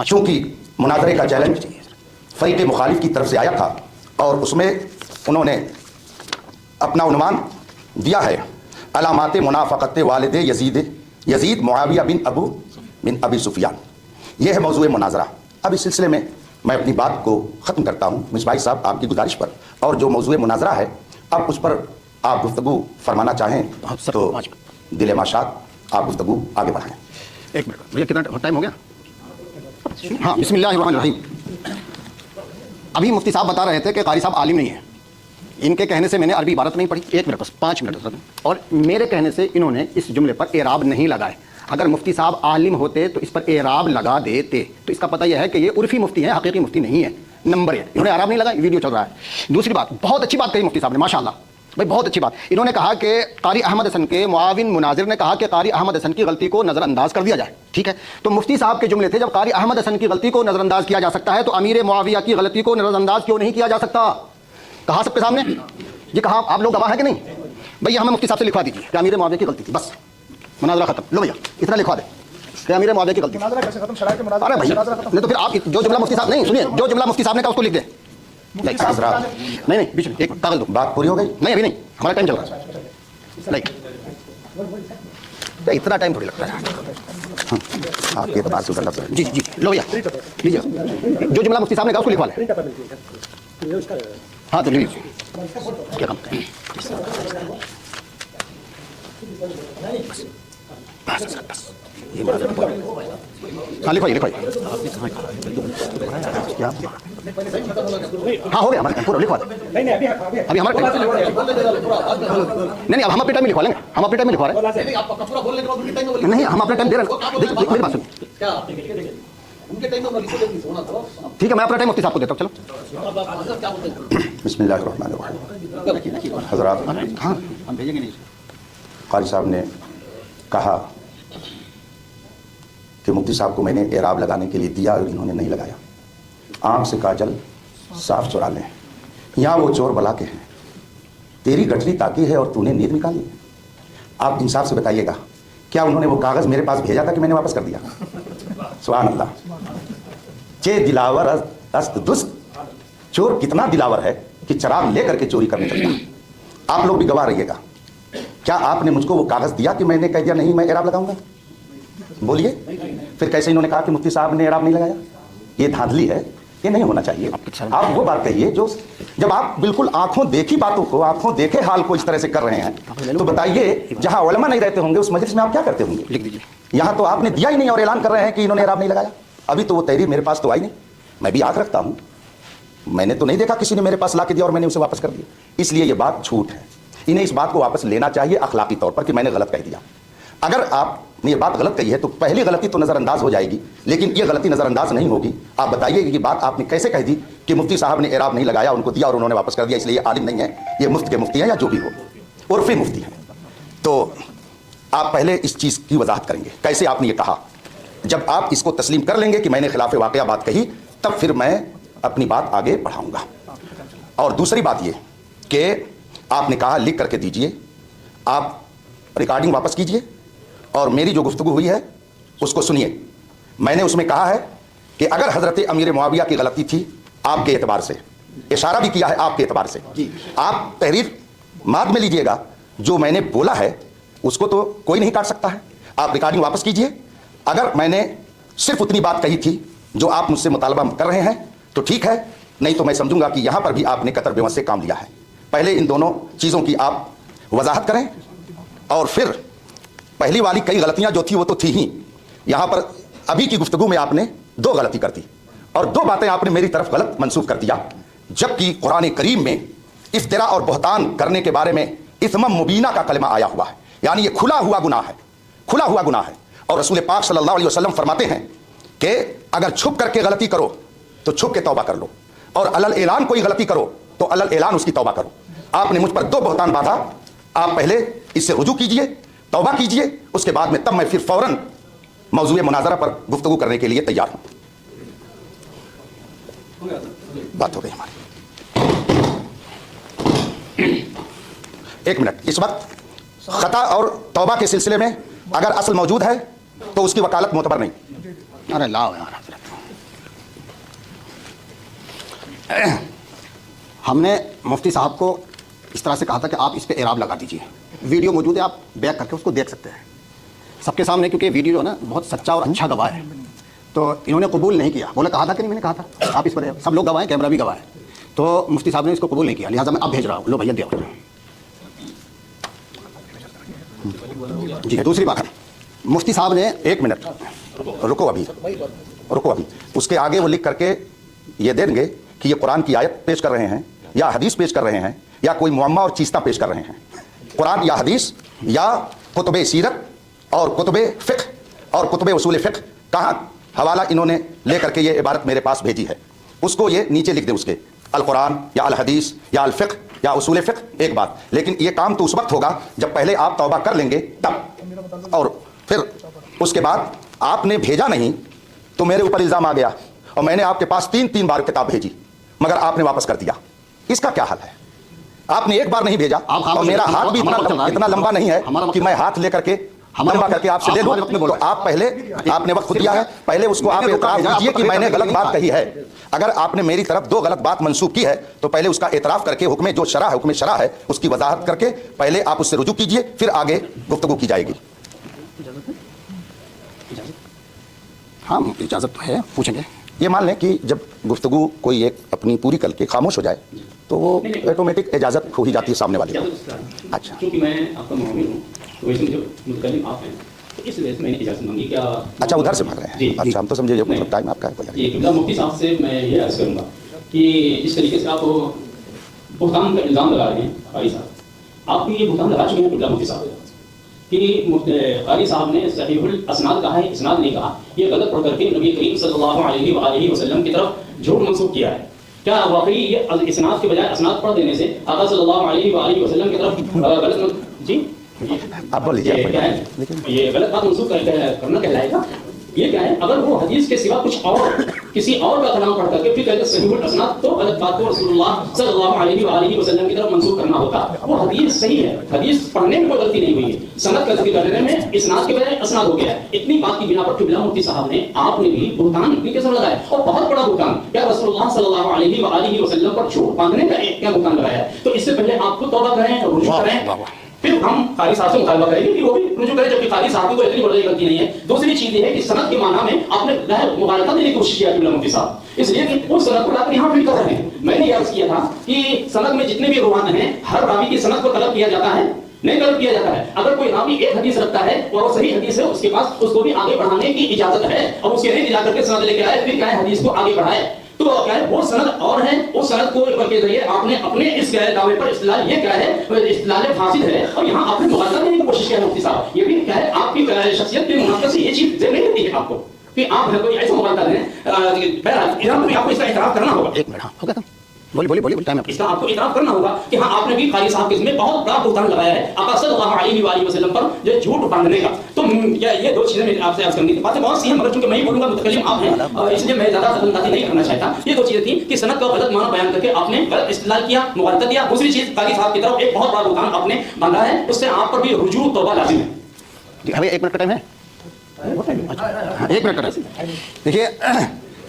چونکہ مناظرے کا چیلنج فریق مخالف کی طرف سے آیا تھا اور اس میں انہوں نے اپنا عنوان دیا ہے علامات منافقت والد یزید معاویہ بن ابی سفیان، یہ ہے موضوع مناظرہ۔ اب اس سلسلے میں میں اپنی بات کو ختم کرتا ہوں مصباحی صاحب آپ کی گزارش پر، اور جو موضوع مناظرہ ہے اب اس پر آپ گفتگو فرمانا چاہیں تو دل ماشات آپ گفتگو آگے بڑھائیں۔ ایک منٹ بھیا، کتنا ٹائم ہو گیا؟ ہاں، بسم اللہ الرحمن الرحیم۔ ابھی مفتی صاحب بتا رہے تھے کہ قاری صاحب عالم نہیں ہیں، ان کے کہنے سے میں نے عربی عبارت نہیں پڑھی، ایک منٹ بس 5 منٹ، اور میرے کہنے سے انہوں نے اس جملے پر اعراب نہیں لگائے۔ اگر مفتی صاحب عالم ہوتے تو اس پر اعراب لگا دیتے، تو اس کا پتہ یہ ہے کہ یہ عرفی مفتی ہیں، حقیقی مفتی نہیں ہے۔ نمبر 1، انہوں نے اعراب نہیں لگایا، ویڈیو چل رہا ہے۔ دوسری بات، بہت اچھی بات کہی مفتی صاحب نے، ماشاءاللہ بھائی بہت اچھی بات۔ انہوں نے کہا کہ قاری احمد حسن کے معاون مناظر نے کہا کہ قاری احمد حسن کی غلطی کو نظر انداز کر دیا جائے، ٹھیک ہے؟ تو مفتی صاحب کے جملے تھے جب قاری احمد حسن کی غلطی کو نظر انداز کیا جا سکتا ہے تو امیر معاویہ کی غلطی کو نظر انداز کیوں نہیں کیا جا سکتا؟ کہا سب کے سامنے، یہ کہا آپ لوگ گواہ ہیں کہ نہیں؟ بھئی ہمیں مفتی صاحب سے لکھوا دیجیے کہ امیر معاویہ کی غلطی تھی، بس مناظرہ ختم۔ لو بھیا اتنا لکھوا دیں کہ امیر معاویہ کی غلطی تھی۔ مناظرہ کیسے ختم؟ شرائط مناظرہ ارے بھائی نہیں تو پھر آپ جو جملہ مفتی صاحب نہیں سنیے، جو جملہ مفتی صاحب نے کہا اس کو لکھ دیں۔ حضرات نہیں بیچ میں ایک کاغذ دو۔ بات پوری ہو گئی؟ نہیں ابھی نہیں، ہمارا ٹائم چل رہا ہے۔ نہیں اتنا ٹائم تھوڑی لگتا ہے۔ آپ کے اعتبار سے لفظ ہے۔ جی جی لو بھیا لیجیے، جو جملہ مفتی صاحب نے کہا اس کو لکھوا لیں۔ ہاں تو لیجیے کیا کام کریں۔ ہاں لکھوائیے ہاں ہو گیا ہمارا پورا لکھوا دیں۔ ابھی ہمارا نہیں اب ہم اپنے ٹائم میں لکھوا لیں گے، ہم اپنے ٹائم میں لکھوا رہے ہیں۔ نہیں ہم اپنا ٹائم دے رہے ہیں، میری بات سنیں۔ ٹھیک ہے میں اپنا ٹائم مفتی صاحب کو دیتا ہوں، چلو۔ بسم اللہ الرحمن الرحیم۔ حضرات ہاں ہم بھیجیں گے نہیں۔ قاری صاحب نے کہا کہ مفتی صاحب کو میں نے اعراب لگانے کے لیے دیا اور انہوں نے نہیں لگایا۔ آنکھ سے کاجل صاف چرا لیں، یہاں وہ چور بلا کے ہیں، تیری گٹری تاکی ہے اور تو نے نیت نکالی۔ آپ انصاف سے بتائیے گا کیا انہوں نے وہ کاغذ میرے پاس بھیجا تھا کہ میں نے واپس کر دیا؟ سبحان اللہ۔ چے دلاور است دست، چور کتنا دلاور ہے کہ چراغ لے کر کے چوری کرنے چلتا ہے۔ آپ لوگ بھی گواہ رہیے گا، کیا آپ نے مجھ کو وہ کاغذ دیا کہ میں نے کہہ دیا نہیں میں اعراب لگاؤں گا؟ بولیے پھر کیسے انہوں نے کہا کہ مفتی صاحب نے اعراب نہیں لگایا؟ یہ دھاندلی ہے، یہ نہیں ہونا چاہیے۔ آپ وہ بات کہیے جو جب آپ بالکل آنکھوں دیکھی باتوں کو، آنکھوں دیکھے حال کو اس طرح سے کر رہے ہیں تو بتائیے جہاں علماء نہیں رہتے ہوں گے اس مجلس میں آپ کیا کرتے ہوں گے؟ لکھ دیجیے۔ یہاں تو آپ نے دیا ہی نہیں اور اعلان کر رہے ہیں کہ انہوں نے اعراب نہیں لگایا۔ ابھی تو وہ تحریر میرے پاس تو آئی نہیں، میں بھی آنکھ رکھتا ہوں، میں نے تو نہیں دیکھا کسی نے میرے پاس لا کے دیا اور میں نے اسے واپس کر دیا، اس لیے یہ بات جھوٹ ہے۔ انہیں اس بات کو واپس لینا چاہیے اخلاقی طور پر کہ میں نے غلط کہہ دیا۔ اگر آپ نے یہ بات غلط کہی ہے تو پہلی غلطی تو نظر انداز ہو جائے گی، لیکن یہ غلطی نظر انداز نہیں ہوگی۔ آپ بتائیے کہ یہ بات آپ نے کیسے کہہ دی کہ مفتی صاحب نے اعراب نہیں لگایا، ان کو دیا اور انہوں نے واپس کر دیا، اس لیے یہ عالم نہیں ہے، یہ مفت کے مفتی ہیں یا جو بھی ہو، عرفی مفتی ہیں۔ تو آپ پہلے اس چیز کی وضاحت کریں گے کیسے آپ نے یہ کہا۔ جب آپ اس کو تسلیم کر لیں گے کہ میں نے خلاف واقعہ بات کہی تب پھر میں اپنی بات آگے بڑھاؤں گا۔ اور دوسری بات یہ کہ آپ نے کہا لکھ کر کے دیجئے، آپ ریکارڈنگ واپس کیجئے اور میری جو گفتگو ہوئی ہے اس کو سنیے۔ میں نے اس میں کہا ہے کہ اگر حضرت امیر معاویہ کی غلطی تھی آپ کے اعتبار سے، اشارہ بھی کیا ہے آپ کے اعتبار سے، آپ تحریر ماد میں لیجئے گا، جو میں نے بولا ہے اس کو تو کوئی نہیں کاٹ سکتا ہے۔ آپ ریکارڈنگ واپس کیجئے، اگر میں نے صرف اتنی بات کہی تھی جو آپ مجھ سے مطالبہ کر رہے ہیں تو ٹھیک ہے، نہیں تو میں سمجھوں گا کہ یہاں پر بھی آپ نے قطر بیوس سے کام لیا ہے۔ پہلے ان دونوں چیزوں کی آپ وضاحت کریں اور پھر پہلی والی کئی غلطیاں جو تھی وہ تو تھی ہی، یہاں پر ابھی کی گفتگو میں آپ نے 2 غلطی کر دی اور 2 باتیں آپ نے میری طرف غلط منسوخ کر دیا، جبکہ قرآن کریم میں افتراء اور بہتان کرنے کے بارے میں اثم مبینہ کا کلمہ آیا ہوا ہے، یعنی یہ کھلا ہوا گناہ ہے، کھلا ہوا گناہ ہے۔ اور رسول پاک صلی اللہ علیہ وسلم فرماتے ہیں کہ اگر چھپ کر کے غلطی کرو تو چھپ کے توبہ کر لو، اور علل اعلان کوئی غلطی کرو تو علل اعلان اس کی توبہ کرو۔ آپ نے مجھ پر 2 بہتان باندھا، آپ پہلے اس سے رجوع کیجئے، توبہ کیجئے، اس کے بعد میں تب میں پھر فوراً मौजूद मुनाजरा पर गुफ्तगू करने के लिए तैयार हूं। बात हो गई हमारी। एक मिनट, इस वक्त खता और तौबा के सिलसिले में अगर असल मौजूद है तो उसकी वकालत मोतबर नहीं। अरे लाओ यार हजरत, हमने मुफ्ती साहब को इस तरह से कहा था कि आप इस पे एराब लगा दीजिए। वीडियो मौजूद है, आप बैक करके उसको देख सकते हैं सबके सामने, क्योंकि वीडियो जो है ना बहुत सच्चा और अच्छा गवाह है। तो इन्होंने कबूल नहीं किया, बोले कहा था कि नहीं, मैंने कहा था आप इस पर, सब लोग गवाह हैं, कैमरा भी गवाह है। तो मुफ्ती साहब ने इसको कबूल नहीं किया, लिहाजा मैं अब भेज रहा हूँ। लो भैया दिया जी। दूसरी बात, मुफ्ती साहब ने, एक मिनट रुको अभी, उसके आगे वो लिख करके ये देंगे कि ये कुरान की आयत पेश कर रहे हैं या हदीस पेश कर रहे हैं या कोई मुअम्मा और चीज़ता पेश कर रहे हैं। कुरान या हदीस या कुतुबे सीरत और कुतुबे फ़िक़्ह और कुतुबे उसूल फ़िक़्ह, कहाँ हवाला इन्होंने ले करके ये इबारत मेरे पास भेजी है, उसको ये नीचे लिख दे, उसके अल कुरान या अल हदीस या अल फ़िक़्ह या उसूल फ़िक़्ह। एक बात, लेकिन ये काम तो उस वक्त होगा जब पहले आप तौबा कर लेंगे तब, और फिर उसके बाद आपने भेजा नहीं तो मेरे ऊपर इल्ज़ाम आ गया और मैंने आपके पास 3 बार किताब भेजी मगर आपने वापस कर दिया। इसका क्या हाल है? आपने एक बार नहीं भेजा और मेरा हाथ भी इतना लंबा नहीं है कि मैं हाथ लेकर के लंबा करके आपसे ले लूं। तो आप पहले, आपने वक्त दिया है, पहले उसको आप एतराफ़ कीजिए कि मैंने गलत बात कही है। अगर आपने मेरी तरफ 2 गलत बात मंसूब की है तो पहले उसका एतराफ़ करके हुक्म जो शरा है, हुक्म शरा है, उसकी वजाहत करके पहले आप उससे रुजू कीजिए, फिर आगे गुफ्तगू की जाएगी। हाँ इजाज़त तो है, पूछेंगे। ये मान लें कि जब गुफ्तगू कोई एक अपनी पूरी करके खामोश हो जाए तो वो ऑटोमेटिक इजाज़त हो ही जाती है सामने वाले को। अच्छा, क्योंकि मैं आपका मुआमिन हूँ तो वैसे मुझे मुतकल्लिम आप हैं, तो इस वजह से मैंने इजाज़त मांगी। क्या अच्छा, उधर से भाग रहे हैं? अच्छा, हम तो समझे जो मतलब टाइम आपका है। ये किबला मुफ्ती साहब से मैं ये अर्ज़ करूँगा कि इस तरीके से आप बुहतान का इल्ज़ाम लगा रहे हैं कारी साहब, आप ये बुहतान लगा चुके हैं किबला मुफ्ती साहब कि कारी साहब ने सहीहुल असनाद कहा है, इसनाद नहीं कहा। ये गलत पढ़ करके नबी करीम सल्लल्लाहु अलैहि वसल्लम की तरफ झूठ मंसूब किया है। क्या वाकई ये इसनाद के बजाय असनाद पढ़ देने से आका सल्लल्लाहु अलैहि वसल्लम की तरफ गलत? जी आप बोल लीजिए। क्या है ये गलत बात मंसूब करना कहलाएगा? ये क्या है? अगर वो हदीस के सिवा कुछ और किसी और का कलाम पढ़ करके फिर कहते सहीहुल असनाद, तो गलत बात को रसूलुल्लाह सल्लल्लाहु अलैहि वसल्लम की तरफ मंसूब करना होता। वो हदीस सही है, हदीस पढ़ने में कोई गलती नहीं हुई है, सनद का जिक्र करने में इसनाद के बजाय असनाद हो गया है। इतनी बात की बिना पर किबला मुफ्ती साहब ने, आपने भी बुहतान अपनी कसम लगाया और बहुत बड़ा बुहतान। क्या रसूलुल्लाह सल्लल्लाहु अलैहि वसल्लम पर झूठ बांधने का क्या बुहतान लगाया है? तो इससे पहले आप खुद तौबा करें, रुजू करें, फिर हम कारी साहब से मुतालबा करेंगे कि वो भी रुजू करें, जबकि कारी साहब की कोई इतनी बड़ी गलती नहीं है। दूसरी चीज ये है कि सनद के माना में आपने मुबारकत देने की कोशिश किया किबला मुफ्ती साहब, इसलिए कि उस सनद को आप यहाँ फिट कर रहे हैं। मैंने ये अर्ज किया था कि सनद में जितने भी रुवात हैं, हर रावी की सनद को तलब किया जाता है, नहीं तलब किया जाता है। अगर कोई रावी एक हदीस रखता है और वो सही हदीस है, उसके पास उसको भी आगे बढ़ाने की इजाजत है, और उसके नहीं जा करके सनद लेके आए फिर क्या है हदीस को आगे बढ़ाए, तो क्या है वो सनद और है, उस सनद को के जरिए आपने अपने इस दावे पर इस्तिलाल ये क्या है, इस्तिलाल फासिद है, और यहाँ आपने मुबारकत देने की कोशिश की है मुफ्ती साहब। ये भी क्या है आपकी शख्सियत के मुनाफे से ये चीज जेब नहीं देती है आपको कि आप कोई ऐसा मुबारकत दें। बहरहाल भी आपको इसका इतराफ करना होगा। एक मिनट, हाँ हो गया था, बोलिए टाइम है। इसका आपको इतराफ करना होगा कि हाँ आपने भी कारी साहब के इसमें बहुत बड़ा बुहतान लगाया है आका सल्लल्लाहु अलैहि वसल्लम पर जो झूठ बांधने का। तो ये 2 चीजें मेरे आपसे अर्ज करनी थी। बातें बहुत सी हैं मगर चूंकि मैं ही बोलूंगा, मुतकल्लिम आप हैं, इसलिए मैं ज्यादा दखलंदाजी नहीं करना चाहता। ये 2 चीजें थी कि सनद का गलत माना बयान करके आपने गलत इस्तेलाल किया, मुबारकत दिया। दूसरी चीज कारी साहब की तरफ एक बहुत बड़ा बुहतान आपने बांधा है, उससे आप पर भी रुजू तौबा लाजिम है। हमें 1 मिनट का टाइम है, 1 मिनट का टाइम। देखिए,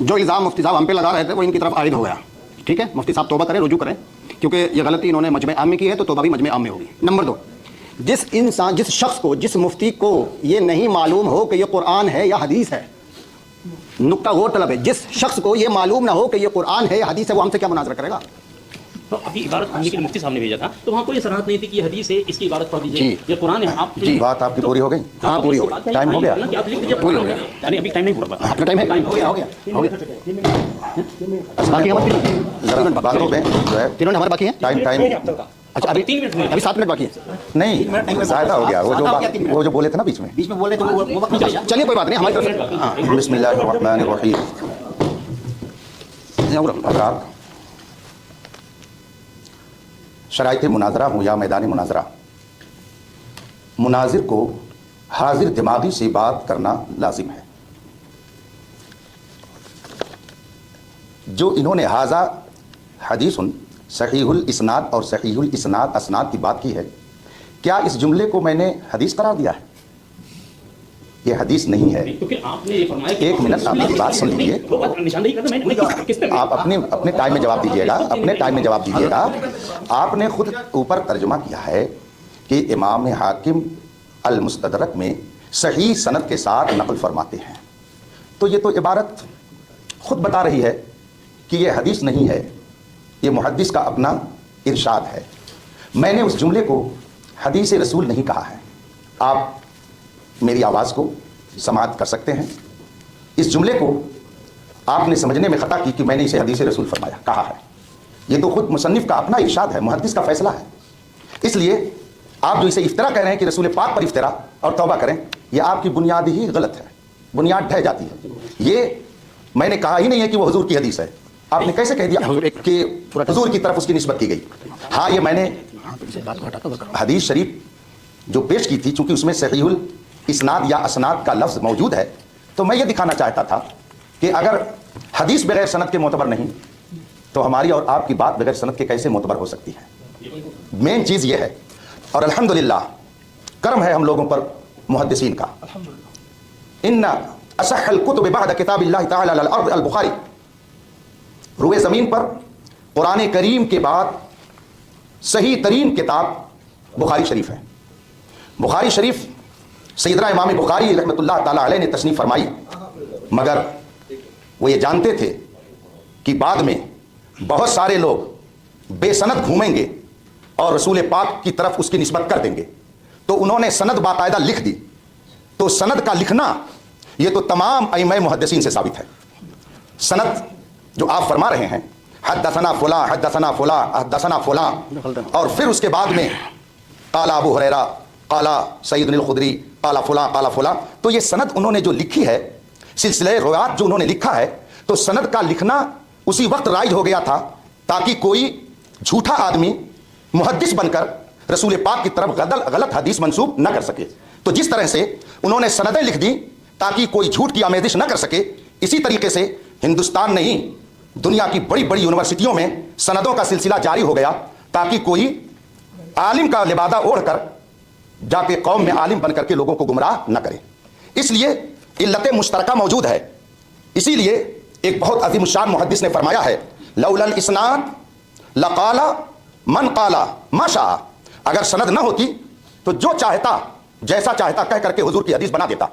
जो इल्ज़ाम मुफ्ती साहब हम पे लगा रहे थे वो इनकी तरफ आयद हो गया। ठीक है, मुफ्ती साहब तौबा करें, रुजू करें, क्योंकि ये गलती इन्होंने मजमे आम में की है, तो तौबा भी मजमे आम में होगी। नंबर 2, जिस शख्स को, जिस मुफ्ती को ये नहीं मालूम हो कि ये कुरान है या हदीस है, नुक्ता गौर तलब है, जिस शख्स को ये मालूम ना हो कि ये कुरान है या हदीस है, वो हमसे क्या मुनाजरा करेगा? तो अभी इबारत पढ़ने के लिए मुफ्ती साहब ने भेजा था, तो वहाँ कोई सराहत नहीं थी कि ये हदीस है, इसकी इबारत पढ़ दीजिए, ये कुरान है। आप जी बात आपकी पूरी हो गई? हाँ पूरी हो गई, टाइम हो गया, आप लिख दीजिए पूरी हो गया। यानी अभी टाइम नहीं पूरा, आपका टाइम है, हो गया बाकी हमारे बातों में जो है तीनों हमारे बाकी हैं टाइम। अच्छा अभी 3 मिनट, अभी 7 मिनट बाकी है। नहीं, ज़्यादा हो गया, वो जो बोले थे ना बीच में बोले तो वो वक्त नहीं चलिए, चलिए कोई बात नहीं, हमारी तरफ से। हाँ बिस्मिल्लाहिर्रहमानिर्रहीम। अगर आप शराइत मुनाजरा हो या मैदान मुनाजरा, मुनाजिर को حاضر دماغی سے بات کرنا لازم ہے. جو انہوں نے حاضہ حدیث صحیح الاسناد اور صحیح الاسناد اسناد کی بات کی ہے، کیا اس جملے کو میں نے حدیث قرار دیا ہے؟ یہ حدیث نہیں ہے. کیونکہ آپ نے یہ فرمایا کہ ایک منٹ آپ میری بات سن لیجیے. نشاندہی کرنا میں نے کس نے آپ اپنے ٹائم میں جواب دیجیے گا. اپنے ٹائم میں جواب دیجیے گا. آپ نے خود اوپر ترجمہ کیا ہے کہ امام حاکم المستدرک میں صحیح سند کے ساتھ نقل فرماتے ہیں. تو یہ تو عبارت خود بتا رہی ہے کہ یہ حدیث نہیں ہے، یہ محدث کا اپنا ارشاد ہے. میں نے اس جملے کو حدیث رسول نہیں کہا ہے. آپ میری آواز کو سماعت کر سکتے ہیں. اس جملے کو آپ نے سمجھنے میں خطا کی کہ میں نے اسے حدیث رسول فرمایا کہا ہے. یہ تو خود مصنف کا اپنا ارشاد ہے، محدث کا فیصلہ ہے. اس لیے آپ جو اسے افطرا کہہ رہے ہیں کہ رسول پاک پر افطرا اور توبہ کریں، یہ آپ کی بنیاد ہی غلط ہے، بنیاد ڈھہ جاتی ہے. یہ میں نے کہا ہی نہیں ہے کہ وہ حضور کی حدیث ہے. آپ نے کیسے کہہ دیا کہ حضور کی طرف اس کی نسبت کی گئی؟ ہاں، یہ میں نے حدیث شریف جو پیش کی تھی، چونکہ اس میں صحیح الاسناد یا اسناد کا لفظ موجود ہے، تو میں یہ دکھانا چاہتا تھا کہ اگر حدیث بغیر سند کے معتبر نہیں تو ہماری اور آپ کی بات بغیر سند کے کیسے معتبر ہو سکتی ہے؟ مین چیز یہ ہے. اور الحمدللہ کرم ہے ہم لوگوں پر محدثین کا. ان اصح الکتب بعد کتاب اللہ تعالی علی الارض البخاری. روئے زمین پر قرآن کریم کے بعد صحیح ترین کتاب بخاری شریف ہے. بخاری شریف سیدنا امام بخاری رحمۃ اللہ تعالی علیہ نے تصنیف فرمائی، مگر وہ یہ جانتے تھے کہ بعد میں بہت سارے لوگ بے سند گھومیں گے اور رسول پاک کی طرف اس کی نسبت کر دیں گے، تو انہوں نے سند باقاعدہ لکھ دی. تو سند کا لکھنا یہ تو تمام ائمہ محدثین سے ثابت ہے. سند جو آپ فرما رہے ہیں حدثنا فلاں حدثنا فلاں حدثنا فلاں، اور پھر اس کے بعد میں قال ابو ہریرہ قال سیدنا الخدری قال فلاں قال فلاں، تو یہ سند انہوں نے جو لکھی ہے، سلسلہ روایات جو انہوں نے لکھا ہے، تو سند کا لکھنا اسی وقت رائج ہو گیا تھا تاکہ کوئی جھوٹا آدمی محدث بن کر رسول پاک کی طرف غلط حدیث منسوب نہ کر سکے. تو جس طرح سے انہوں نے سندیں لکھ دی تاکہ کوئی جھوٹ کی آمیزش نہ کر سکے، اسی طریقے سے ہندوستان نہیں دنیا کی بڑی بڑی یونیورسٹیوں میں سندوں کا سلسلہ جاری ہو گیا تاکہ کوئی عالم کا لبادہ اوڑھ کر جا کے قوم میں عالم بن کر کے لوگوں کو گمراہ نہ کرے. اس لیے علت مشترکہ موجود ہے. اسی لیے ایک بہت عظیم الشان محدث نے فرمایا ہے لولا الاسناد لقال من قال ما شاء. اگر سند نہ ہوتی تو جو چاہتا جیسا چاہتا کہہ کر کے حضور کی حدیث بنا دیتا.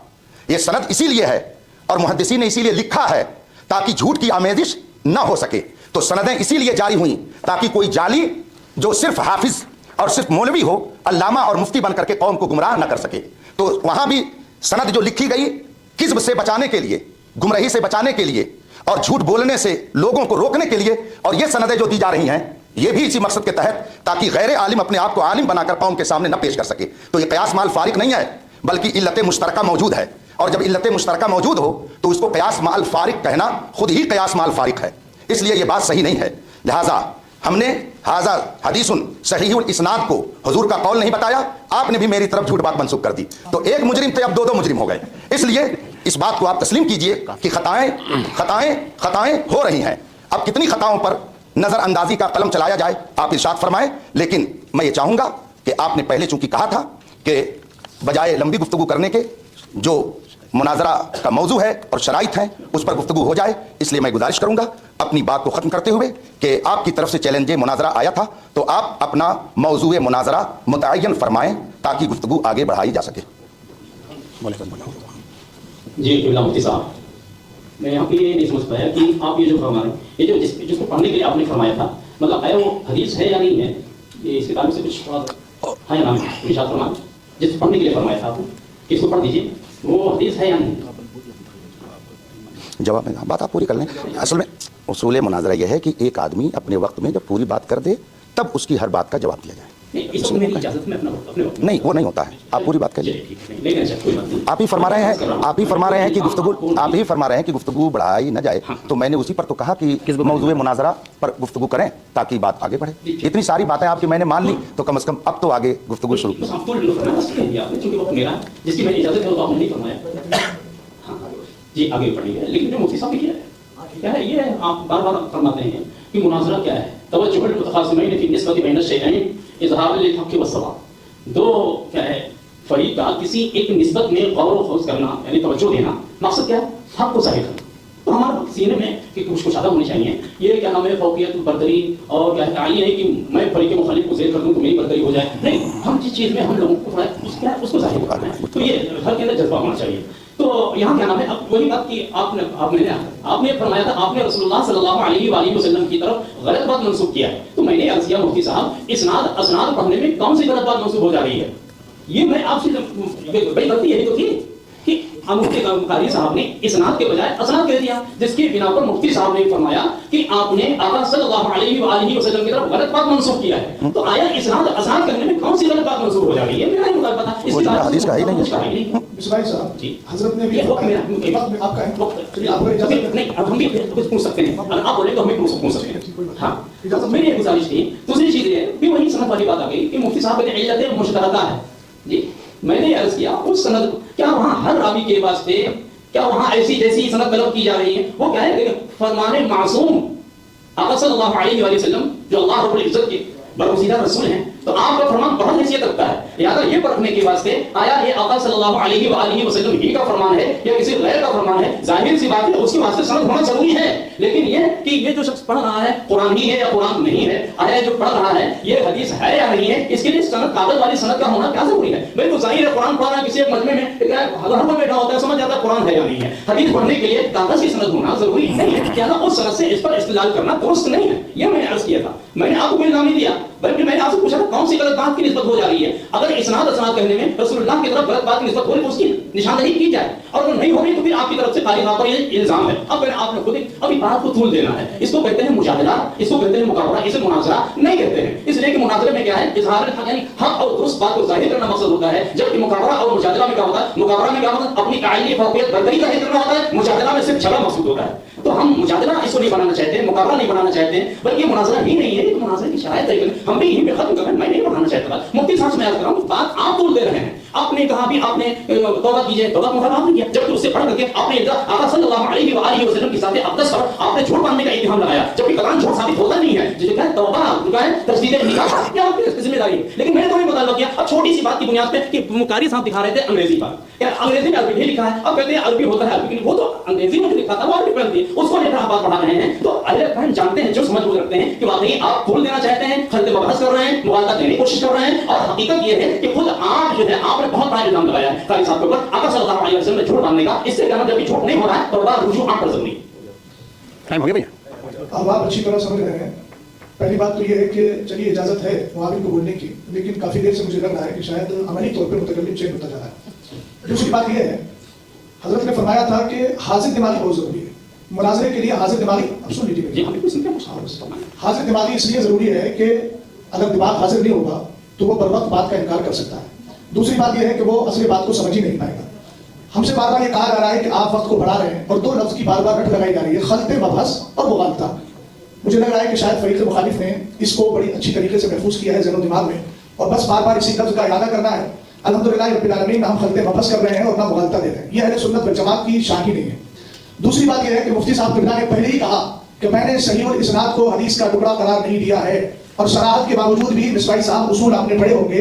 یہ سند اسی لیے ہے اور محدثین نے اسی لیے لکھا ہے تاکہ جھوٹ کی آمیزش نہ ہو سکے. تو سندیں اسی لیے جاری ہوئیں تاکہ کوئی جعلی جو صرف حافظ اور صرف مولوی ہو، علامہ اور مفتی بن کر کے قوم کو گمراہ نہ کر سکے. تو وہاں بھی سند جو لکھی گئی کذب سے بچانے کے لیے، گمراہی سے بچانے کے لیے اور جھوٹ بولنے سے لوگوں کو روکنے کے لیے، اور یہ سندیں جو دی جا رہی ہیں یہ بھی اسی مقصد کے تحت تاکہ غیر عالم اپنے آپ کو عالم بنا کر قوم کے سامنے نہ پیش کر سکے. تو یہ قیاس مال فارق نہیں ہے بلکہ علت مشترکہ موجود ہے، اور جب علت مشترکہ موجود ہو تو اس کو قیاس مال فارق کہنا خود ہی قیاس مال فارق ہے. اس لیے یہ بات صحیح نہیں ہے. لہٰذا ہم نے حاذا حدیث صحیح الاسناد کو حضور کا قول نہیں بتایا، آپ نے بھی میری طرف جھوٹ بات منسوخ کر دی. تو ایک مجرم تھے، اب دو مجرم ہو گئے. اس لیے اس بات کو آپ تسلیم کیجئے کہ خطائیں ہو رہی ہیں. اب کتنی خطاؤں پر نظر اندازی کا قلم چلایا جائے آپ ارشاد فرمائیں. لیکن میں یہ چاہوں گا کہ آپ نے پہلے چونکہ کہا تھا کہ بجائے لمبی گفتگو کرنے کے جو مناظرہ کا موضوع ہے اور شرائط ہیں اس پر گفتگو ہو جائے، اس لیے میں گزارش کروں گا اپنی بات کو ختم کرتے ہوئے کہ آپ کی طرف سے چیلنج مناظرہ آیا تھا تو آپ اپنا موضوع مناظرہ متعین فرمائیں تاکہ گفتگو آگے بڑھائی جا سکے. جی قبلہ مفتی صاحب، میں یہاں پہ یہ نہیں سمجھ پایا کہ آپ یہ جو فرما رہے ہیں، یہ جو جس کو پڑھنے کے لیے آپ نے فرمایا تھا، مطلب آیا وہ حدیث ہے یا نہیں ہے؟ یہ اس کے تعلق سے کچھ ہے یا نہیں؟ ارشاد فرمائیں. جس کو پڑھنے کے لیے فرمایا تھا آپ نے، اس کو پڑھ دیجیے، وہ حدیث ہے یا نہیں؟ جواب میں بات آپ پوری کر لیں. اصل میں اصول مناظرہ یہ ہے کہ ایک آدمی اپنے وقت میں جب پوری بات کر دے تب اس کی ہر بات کا جواب دیا جائے. इस वक्त मेरी इजाजत में अपने वक्त नहीं, वो नहीं होता है, आप पूरी बात करिए। लेकिन अच्छा कोई बात नहीं, आप ही फरमा रहे हैं कि गुफ्तगू बढ़ाई न जाए, तो मैंने उसी पर तो कहा कि मौजूद मुनाजरा पर गुफ्तगू करें ताकि बात आगे बढ़े। इतनी सारी बातें आपकी मैंने मान ली, तो कम से कम अब तो आगे गुफ्तगू शुरू बस आप तो बस कह दिया आपने, चूंकि वक्त मेरा है, जिसकी मैंने इजाजत है वो आपने नहीं फरमाया। हाँ जी, आगे बढ़ेंगे। लेकिन जो मुफ्ती साहब ने किया है क्या है, ये आप बार बार फरमाते हैं कि मुनाजरा क्या है, तवज्जुहुल मुतखासिमैन फी निस्बति बैन अश-शैअैन इज़हार लिल हक़ वस्सवाब। दो क्या है फरीक का किसी एक निस्बत में गौर व खौज करना, यानी तवज्जो देना, मकसद क्या है, हक को ज़ाहिर करना। तो हमारे सीने में कि कुछ कुशादा होनी चाहिए, ये क्या नाम है फौकियत बरदरी, और क्या है ये नहीं कि मैं फरीक मुखालिफ को ज़ेर कर दूं तो मेरी बरदरी हो जाए, नहीं, हम जिस चीज़ में हम लोगों को उसको ज़ाहिर करना है, तो ये हर के अंदर जज्बा होना चाहिए। तो यहाँ क्या नाम है, अब वही बात की आपने फरमाया था, आपने रसूलुल्लाह सल्लल्लाहु अलैहि वसल्लम की तरफ गलत बात मंसूब किया है। तो मैंने अर्ज़ किया मुफ्ती साहब, इस्नाद असनाद पढ़ने में कौन सी गलत बात मंसूब हो जा रही है? ये मैं आपसे बड़ी गलती यही तो थी कि मुफ्ती कारी साहब ने इस्नाद के बजाय असनाद कह दिया, जिसके बिना पर मुफ्ती साहब ने फरमाया कि आपने आका सल्लल्लाहु अलैहि वसल्लम की तरफ गलत बात मंसूब किया है। तो आया इस्नाद असनाद करने में कौन सी गलत बात मंसूब हो जा रही है? मेरा नहीं पता, इसकी हदीस का ही नहीं है। मिसबाह साहब जी, हजरत ने भी वक्त मेरा आपका है, चलिए आपको इजाजत नहीं, अब हम भी कुछ पूछ सकते हैं, अगर आप बोले तो हमें पूछ सकते हैं। हाँ, मेरी एक गुजारिश थी। दूसरी चीज है कि वही सनद वाली बात आ गई कि मुफ्ती साहब ने इल्लत मुश्तरका है जी। मैंने अर्ज किया उस सनद, क्या वहाँ हर रावी के वास्ते क्या वहाँ ऐसी जैसी सनद तलब की जा रही है? वो क्या है, फरमाने मासूम आका सल्लल्लाहु अलैहि वसल्लम जो अल्लाह रब्बुल इज्जत के बरगुज़ीदा रसूल हैं, तो आपका फरमान बहुत हैसियत रखता है। याद ये परखने के वास्ते आया ये आका सल्लल्लाहु अलैहि वसल्लम ही का फरमान है या किसी गैर का फरमान है, जाहिर सी बात है उसके वास्ते सनद होना जरूरी है। लेकिन ये कि ये जो शख्स पढ़ रहा है कुरान ही है या कुरान नहीं है, आया जो पढ़ रहा है ये हदीस है या नहीं है, इसके लिए सनद, कागज वाली सनद का होना क्या जरूरी है? भाई तो जाहिर है कुरान पढ़ रहा है किसी एक मजमे में, घर में बैठा होता है, समझ जाता है कुरान है या नहीं है। हदीस पढ़ने के लिए कागज की सनद होना जरूरी नहीं है, क्या उस सनद से इस पर इस्तेदलाल करना दुरुस्त नहीं है। ये मैंने अर्ज किया था। मैंने आपको कोई इल्जाम नहीं दिया, बल्कि मैंने आपसे पूछा था कौन सी गलत बात की निस्बत हो जा रही है। अगर इस्नाद असनाद कहने में रसूलुल्लाह की तरफ गलत बात की निस्बत हो रही है, उसकी निशानदही की जाए, और अगर नहीं हो रही तो फिर आपकी तरफ से खाली पर ये इल्जाम है। अब मैंने आपने खुद अभी बात को तूल देना है, इसको कहते हैं मुजादला, इसको कहते हैं मुकाबला, इसे मुनाजरा नहीं कहते हैं। इसलिए कि मुनाजरे में क्या है, इजहार हक यानी हक और दुरुस्त बात को जाहिर करना मकसद होता है, जबकि मुकाबला और मुजादला में क्या होता है, मुकाबला में क्या होता है, अपनी कायली फौकियत बरदरी जाहिर करना होता है, मुजादला में सिर्फ झगड़ा मकसूद होता है। तो हम मुजादला इसको नहीं बनाना चाहते, मुकाबला नहीं बनाना चाहते, बल्कि मुनाजरा ही नहीं है, तो मुनाजरे की शरायत है, हम भी यहीं पे खत्म कर रहे हैं। मैं नहीं बनाना चाहता था, मुफ्ती साहब से मैं अर्ज कर रहा हूं, बात आप तोड़ दे रहे हैं। आपने कहा भी आपने तौबा कीजिए, तौबा का आपने किया, जबकि उससे पढ़ करके आपने आका सल्लल्लाहु अलैहि वसल्लम की साथ अक़दस पर आपने झूठ बांधने का इत्तेहाम लगाया, जबकि कलाम झूठ साबित होता नहीं है। जिसे कहते हैं तौबा, उनका है तस्दीक़ निकाह, क्या आपकी जिम्मेदारी है। लेकिन मैंने तो नहीं मुतालबा किया। अब छोटी सी बात की बुनियाद पे कि मुकारी साहब दिखा रहे थे अंग्रेजी बात, या अंग्रेजी में अरबी लिखा है, अब कहते हैं अरबी होता है, अरबी वो तो अंग्रेजी में लिखा था, वो अरबी पढ़ती है, उसको लेकर आप बात बढ़ा रहे हैं। तो अहले फहम जानते हैं, जो समझ बुझ रखते हैं कि वाकई आप खोल देना चाहते हैं, खलते बहस कर रहे हैं, मुगालता देने की कोशिश कर रहे हैं, और हकीकत ये है कि खुद आप जो है आपने बहुत बड़ा इल्जाम लगाया है कारी साहब के ऊपर आका सल्लल्लाहु अलैहि वसल्लम ने झूठ बांधने का। इससे कहना जब झूठ नहीं हो रहा है तो बात रुजू आप पर जरूरी है। टाइम हो गया भैया? अब आप अच्छी तरह समझ रहे हैं। पहली बात तो ये है कि चलिए इजाजत है मुआविन को बोलने की, लेकिन काफी देर से मुझे लग रहा है कि शायद अमली तौर पर मुतकल्लिम चेंज होता जा रहा है। दूसरी बात यह है, हजरत ने फरमाया था कि हाजिर दिमागी बहुत जरूरी है मुनाजरे के लिए। हाजिर दिमागी, अब सुन लीजिए, हाजिर दिमागी इसलिए जरूरी है कि अगर दिमाग हाजिर नहीं होगा तो वो बर वक्त बात का इनकार कर सकता है। दूसरी बात यह है कि वो असली बात को समझ ही नहीं पाएगा। हमसे बार बार ये कहा जा रहा है कि आप वक्त को बढ़ा रहे हैं, और दो लफ्ज की बार बार रट लगाई जा रही है, खलते मबहस और मुगालता। मुझे लग रहा है कि शायद फरीक मुखालिफ ने इसको बड़ी अच्छी तरीके से महफूज किया है ज़हन दिमाग में, और बस बार बार इसी लफ्ज का इरादा करना है। अल्हम्दुलिल्लाह रब्बिल आलमीन, हम खलते मबहस कर रहे हैं और ना मुगालता दे रहे हैं। यह अहले सुन्नत वल जमात की शान ही नहीं है। दूसरी बात यह है कि मुफ्ती साहब ने पहले ही कहा कि मैंने सही और इस्नाद को हदीस का टुकड़ा करार नहीं दिया है, और सराहत के बावजूद भी मिसबाही साहब उसूल आपने पढ़े होंगे।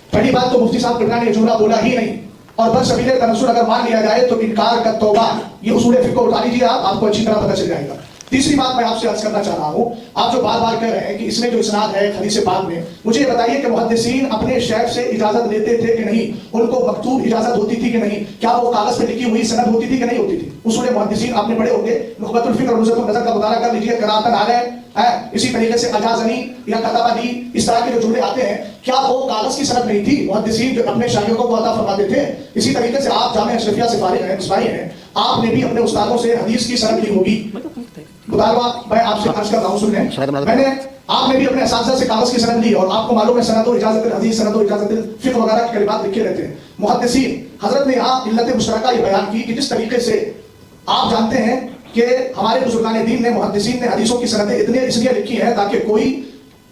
पहली बात तो मुफ्ती साहब ने जुमला बोला ही नहीं, और बस सबीले तनस्सुर अगर मान लिया जाए तो इनकार का तौबा, ये उसूल फिक़्ह उठा लीजिए आपको अच्छी तरह पता चल जाएगा। तीसरी बात मैं आपसे अर्ज करना चाह रहा हूँ, आप जो बार बार कह रहे हैं कि इसमें जो इस्नाद है हदीस पाक में, मुझे ये बताइए कि मुहद्दिसीन अपने शेख से इजाजत लेते थे कि नहीं? उनको मकतूब इजाजत होती थी कि नहीं? क्या वो कागज पे लिखी हुई सनद होती थी कि नहीं होती थी? उसूल मुहद्दिसीन आपने पढ़े होंगे, नुखबतुल फिक्र और नुज़हतुन नज़र का मुताला कर लीजिए, क़राअतन अलैह इसी तरीके से अजाजनी या कताबादी इस तरह के जो जुमले आते हैं, क्या वो कागज की सनद नहीं थी? मुहद्दिसीन जो अपने शागिर्दों को अता फरमाते थे। इसी तरीके से आप जामे अशरफिया से फारिग हैं, मिसबाही हैं, आपने भी अपने उस्तादों से हदीस की सनद ली होगी। मुतालबा मैं आपसे अर्ज करता हूँ, सुने, आपने भी अपने असातिज़ा से कागज की सनद ली और आपको मालूम है सनद और इजाजत हदीस, सनद और इजाजत फिक्र वगैरह के कलिमात लिखे रहते हैं। मुहद्दिसीन हजरत ने यहाँ इल्लत मुश्तरका ये बयान की कि जिस तरीके से आप जानते हैं कि हमारे बुजुर्गान दीन ने, मुहद्दिसीन ने हदीसों की सनदें इतने इसलिए लिखी है ताकि कोई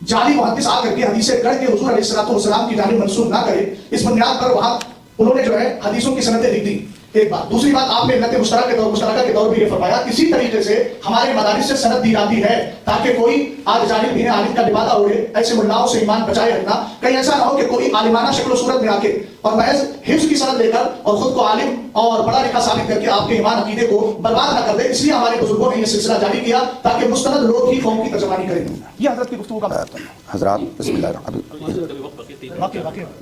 जाली मुहद्दिस आकर के हदीसें गढ़ के हुजूर अलैहिस्सलाम की जानिब मंसूब ना करे। इस बुनियाद पर वहां उन्होंने जो है हदीसों की सनदें लिख दी। एक बात। दूसरी बात, आपने इल्लत मुश्तरका के तौर पर ये फरमाया इसी तरीके से हमारे मदारिस से सनद दी जाती है ताकि कोई आज जाहिल भी आलिम का लिबादा उड़े, ऐसे मुल्लाओं से ईमान बचाए रखना। कहीं ऐसा ना हो कि कोई आलिमाना शक्ल सूरत में आके और महज हिफ्ज़ की सनद लेकर और खुद को आलिम और बड़ा लिखा साबित करके आपके ईमान अकीदे को बर्बाद ना कर दे। इसलिए हमारे बुजुर्गों ने यह सिलसिला जारी किया ताकि मुस्तनद लोग ही कौम की तर्जमानी करें। ये हजरत की गुफ्तगू का हजरात बिस्मिल्लाह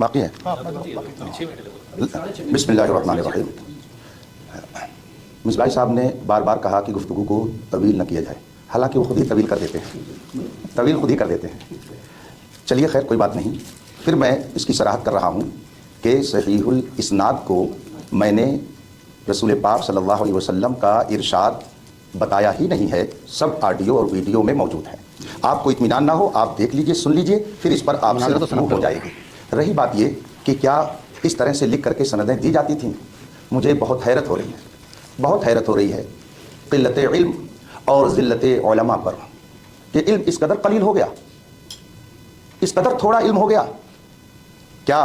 बाकी है। बिस्मिल्लाहिर्रहमानिर्रहीम। मिसबाही साहब ने बार बार कहा कि गुफ्तगू को तवील न किया जाए, हालांकि वो खुद ही तवील कर देते हैं, तवील खुद ही कर देते हैं। चलिए खैर कोई बात नहीं। फिर मैं इसकी सराहत कर रहा हूँ कि सहीहुल इस्नाद को मैंने रसूल पाक सल्लल्लाहु अलैहि वसल्लम का इरशाद बताया ही नहीं है, सब ऑडियो और वीडियो में मौजूद है। आपको इत्मीनान ना हो, आप देख लीजिए, सुन लीजिए, फिर इस पर आपसे गुफ्तगू हो जाएगी। रही बात ये कि क्या इस तरह से लिख करके सनदें दी जाती थीं, मुझे बहुत हैरत हो रही है, बहुत हैरत हो रही है क़िल्लत इल्म और ज़िल्लत उलमा पर कि इल्म इस कदर कलील हो गया, इस कदर थोड़ा इल्म हो गया। क्या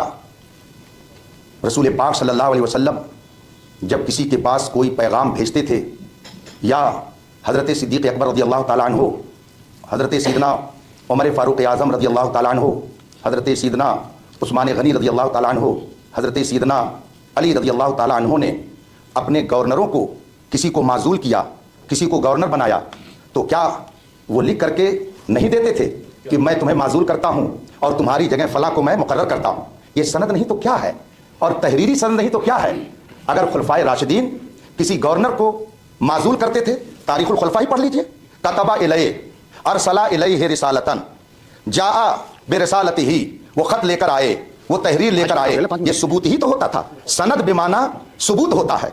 रसूल पाक सल्लल्लाहु अलैहि वसल्लम जब किसी के पास कोई पैगाम भेजते थे, या हज़रत सिद्दीक़ अकबर रज़ी अल्लाह ताला अन्हु, हज़रत सैयदना उमर फ़ारूक़ आज़म रज़ी अल्लाह ताला अन्हु, हज़रत सैयदना उस्मान गनी रज़ी अल्लाह ताला अन्हु, हज़रत सैयदना अली रज़ी अल्लाह ताला अन्हु ने अपने गवर्नरों को, किसी को माजूल किया, किसी को गवर्नर बनाया, तो क्या वो लिख करके नहीं देते थे कि मैं तुम्हें माजूल करता हूँ और तुम्हारी जगह फला को मैं मुकर्रर करता हूँ? ये सनद नहीं तो क्या है, और तहरीरी सनद नहीं तो क्या है? अगर खुलफाए राशिदीन किसी गवर्नर को माजूल करते थे, तारीखुल खुलफा ही पढ़ लीजिए, कतबा इलैहि अरसला इलैहि रिसालतन जाआ बिरिसालतिही, वो खत लेकर आए, वो तहरीर लेकर आए, ये सबूत ही तो होता था। सनद बेमाना सबूत होता है,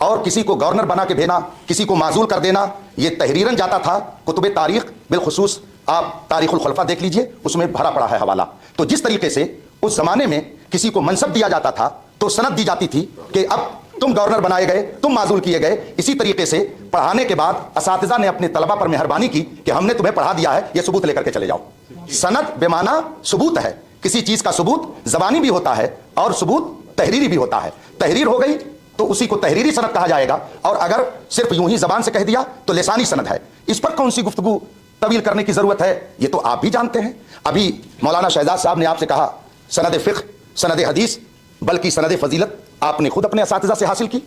और किसी को गवर्नर बना के भेजना, किसी को माजूल कर देना, ये तहरीरन जाता था। कुतुब तारीख बिलखुसूस आप तारीखुल खुलफा देख लीजिए, उसमें भरा पड़ा है हवाला। तो जिस तरीके से उस जमाने में किसी को मनसब दिया जाता था तो सनद दी जाती थी कि अब तुम गवर्नर बनाए गए, तुम माजूल किए गए। इसी तरीके से पढ़ाने के बाद असातिज़ा ने अपने तलबा पर मेहरबानी की कि हमने तुम्हें पढ़ा दिया है, ये सबूत लेकर के चले जाओ। सनद बेमाना सबूत है। किसी चीज का सबूत ज़बानी भी होता है और सबूत तहरीरी भी होता है। तहरीर हो गई तो उसी को तहरीरी सनद कहा जाएगा, और अगर सिर्फ यूं ही जबान से कह दिया तो लिसानी सनद है। इस पर कौन सी गुफ्तगू तवील करने की जरूरत है, ये तो आप भी जानते हैं। अभी मौलाना शहजाद साहब ने आपसे कहा सनद फ़िक़्ह, सनद हदीस, बल्कि सनद फजीलत आपने खुद अपने असातिज़ा से हासिल की,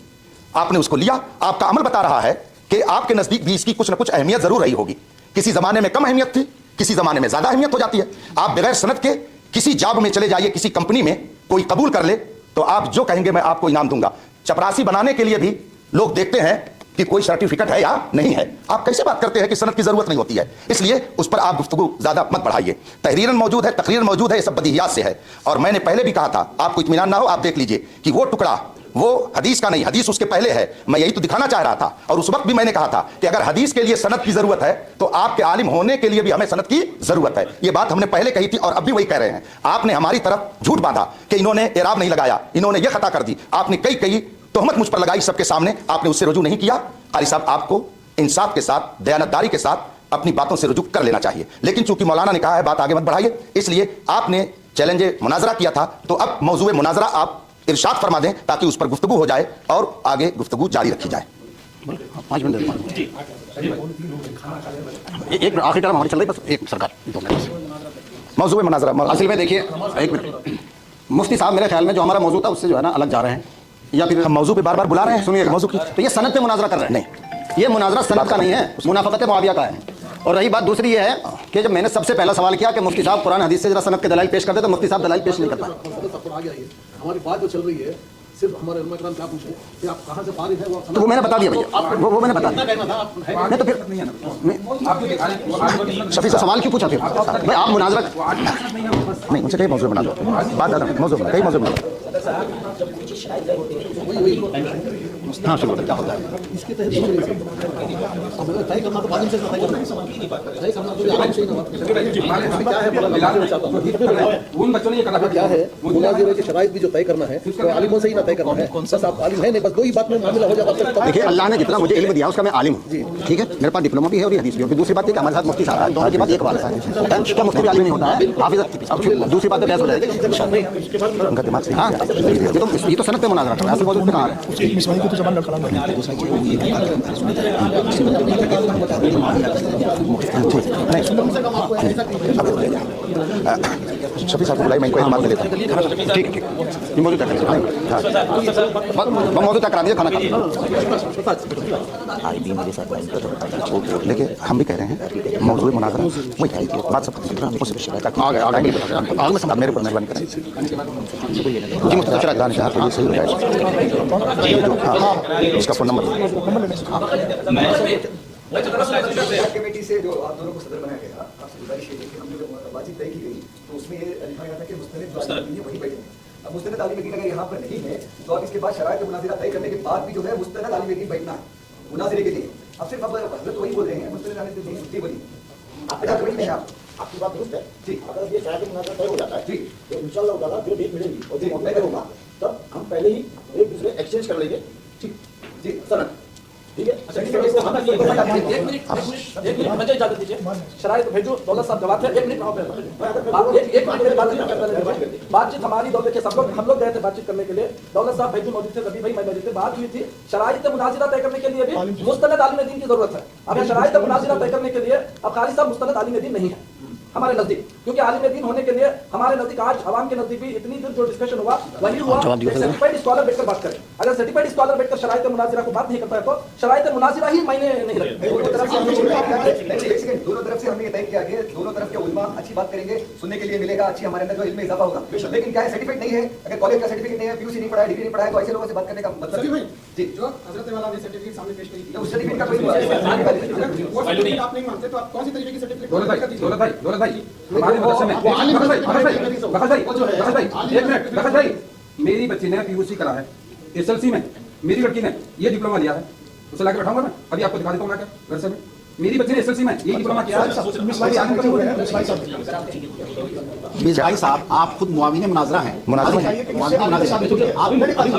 आपने उसको लिया। आपका अमल बता रहा है कि आपके नज़दीक भी इसकी कुछ ना कुछ अहमियत जरूर रही होगी। किसी ज़माने में कम अहमियत थी, किसी ज़माने में ज़्यादा अहमियत हो जाती है। आप बगैर सनद के किसी जॉब में चले जाइए, किसी कंपनी में कोई कबूल कर ले तो आप जो कहेंगे मैं आपको इनाम दूंगा। चपरासी बनाने के लिए भी लोग देखते हैं कि कोई सर्टिफिकेट है या नहीं है। आप कैसे बात करते हैं कि सनद की जरूरत नहीं होती है? इसलिए उस पर आप गुफ्तगू ज्यादा मत बढ़ाइए। तहरीरन मौजूद है, तकरीरन मौजूद है, ये सब बदीहियात से है। और मैंने पहले भी कहा था, आपको इत्मीनान ना हो आप देख लीजिए कि वो टुकड़ा वो हदीस का नहीं, हदीस उसके पहले है। मैं यही तो दिखाना चाह रहा था, और उस वक्त भी मैंने कहा था कि अगर हदीस के लिए सनद की जरूरत है तो आपके आलिम होने के लिए भी हमें सनद की जरूरत है। ये बात हमने पहले कही थी और अब भी वही कह रहे हैं। आपने हमारी तरफ झूठ बांधा कि इन्होंने इराब नहीं लगाया, इन्होंने ये खता कर दी, आपने कई तोहमत मुझ पर लगाई सबके सामने, आपने उससे रुजू नहीं किया। कारी साहब, आपको इंसाफ के साथ, दयानतदारी के साथ अपनी बातों से रुजू कर लेना चाहिए। लेकिन चूंकि मौलाना ने कहा है बात आगे मत बढ़ाइए, इसलिए आपने चैलेंज मुनाजरा किया था, तो अब मौजूए मुनाजरा आप इरशाद फरमा दें ताकि उस पर गुफ्तगू हो जाए और आगे गुफ्तगू जारी रखी जाए। 5 मिनट एक आखिरी टर्म हमारी चल रही, बस एक सरकार 2 मिनट मौजूए मुनाजरा असल में देखिए, 1 मिनट। मुफ्ती साहब मेरे ख्याल में जो हमारा मौजू था उससे जो है ना अलग जा रहे हैं, या फिर हम मौजू पे बार बार बुला रहे हैं। सुनिए मौजू की तो ये सनद पे मुनाजरा कर रहे हैं। नहीं, ये मुनाजरा सनद का नहीं है, मुनाफकत मुआविया का है। और रही बात दूसरी ये है कि जब मैंने सबसे पहला सवाल किया कि मुफ्ती साहब कुरान हदीस से जरा सनद के दलाइल पेश करते, तो मुफ्ती साहब दलाइल पेश नहीं कर पाए। हमारी बात जो चल रही है صرف ہمارے علماء کرام سے آپ پوچھیں کہ آپ کہاں سے فارغ ہیں. تو وہ میں نے بتا دیا بھیا, وہ میں نے بتا دیا. نہیں تو پھر شفیع صاحب سوال کیوں پوچھا پھر بھائی آپ مناظرہ نہیں ان سے کئی موضوع بنا دو بات زیادہ موضوع کئی موضوع بنا دو. ہاں شروع کیا ہوتا ہے اس کے تحت طے کرنا تو عالم سے طے کرنا طے کرنا تو عالم سے ان بچوں نے یہ کہا کیا ہے مناظرے کی شرائط بھی جو طے کرنا ہے تو عالموں سے ہی نہ طے کرنا ہے. بس آپ عالم ہیں نہیں, بس دو ہی بات میں معاملہ ہو جاتا ہے. دیکھیے اللہ نے جتنا مجھے علم دیا اس کا میں عالم ہوں, ٹھیک ہے, میرے پاس ڈپلوما بھی ہے اور یہ حدیث بھی ہے. دوسری بات ہے کہ ہمارے ساتھ مفتی صاحب ہیں, دونوں کے بعد ایک بات ہے کیا مفتی بھی عالم نہیں ہوتا ہے حافظ. دوسری بات بحث ہو جائے گی ان کا دماغ سے. ہاں یہ تو سند پہ مناظرہ کر رہا ہے, اصل موضوع پہ کہاں ہے. شفیع صاحب کو بلائی میں ان کو اعتماد دے دیتا ہوں. ٹھیک ہے یہ موضوع طے کر لیجیے. موضوع طے کرا دیجیے کھانا کھا. دیکھیے ہم بھی کہہ رہے ہیں موضوع مناظرہ وہی ہے بات سب میرے اوپر مہربانی کریں جی مستشرہ اقدام شہر کے لیے صحیح ہو جائے. ہاں اس کا فون نمبر کمیٹی سے جو آپ دونوں کو صدر بنایا گیا, آپ سے گزارش ہے کہ ہم جو بات چیت طے کی گئی تو اس میں یہ لکھا گیا تھا کہ مستند وہی بیٹھیں. اب مستند عالم دین اگر یہاں پر نہیں ہے تو اب اس کے بعد شرائط مناظرہ طے کرنے کے بعد بھی جو ہے مستند عالم دین بیٹھنا ہے مناظرے کے لیے. اب صرف اب حضرت وہی بول رہے ہیں مستند عالم دین چھٹی بنی آپ آپ کی بات درست ہے جی. اگر یہ شرائط مناظرہ طے ہو جاتا ہے جی تو انشاءاللہ تعالیٰ جو ڈیٹ ملے گی اور جو طے ہوگا تب ہم پہلے ہی ایک دوسرے ایکسچینج کر لیں گے. ٹھیک جی سر ٹھیک ہے. اجازت دیجیے شرائط بھیجو دولت صاحب جواب ہے. ایک منٹ بات چیت ہماری دولت کے سب لوگ ہم لوگ گئے تھے بات چیت کرنے کے لیے. دولت صاحب بھیجو موجود تھے, ربی بھائی میں موجود تھے. بات ہوئی تھی شرائط مناظرہ طے کرنے کے لیے بھی مستند عالم دین کی ضرورت ہے. اب یہ شرائط مناظرہ طے کرنے کے لیے اب قاری صاحب مستند عالم دین نہیں ہے ہمارے نزدیک, کیونکہ عالم دین ہونے کے لیے ہمارے نزدیک آج عوام کے نزدیک بھی اتنی دیر جو ڈسکشن ہوا وہی ہوا سرٹیفائڈ اسکالر بیٹھ کر بات کریں. اگر سرٹیفائڈ اسکالر بیٹھ کر شرائط مناظرہ کو بات نہیں کرتا ہے تو شرائط مناظرہ ہی معنی نہیں رکھتے. دونوں طرف سے ہم نے یہ طے کیا کہ دونوں طرف کے علماء اچھی بات کریں گے, سننے کے لیے ملے گا, اچھی ہمارے اندر جو علم میں اضافہ ہوگا. لیکن کیا ہے سرٹیفکیٹ نہیں ہے, اگر کالج کا سرٹیفکیٹ نہیں ہے, PUC نہیں پڑھا ہے, ڈگری نہیں پڑھا ہے, تو ایسے لوگوں سے بات کرنے کا مطلب جی جو حضرت والا نے سرٹیفکیٹ سامنے پیش کی تو اس سرٹیفکیٹ کا کوئی آپ نہیں مانتے تو آپ کون سی طریقے کی سرٹیفکیٹ دولت بھائی میری بچی نے PUC کرا ہے, SLC میں میری لڑکی نے یہ ڈپلوما لیا ہے, اسے لا کے بیٹھاؤں گا میں ابھی آپ کو دکھا دیتا ہوں لا کے گھر سے. میری بچی نے SLC میں یہ ڈپلوما کیا ہے. بھائی صاحب آپ خود معاون مناظرہ ہیں.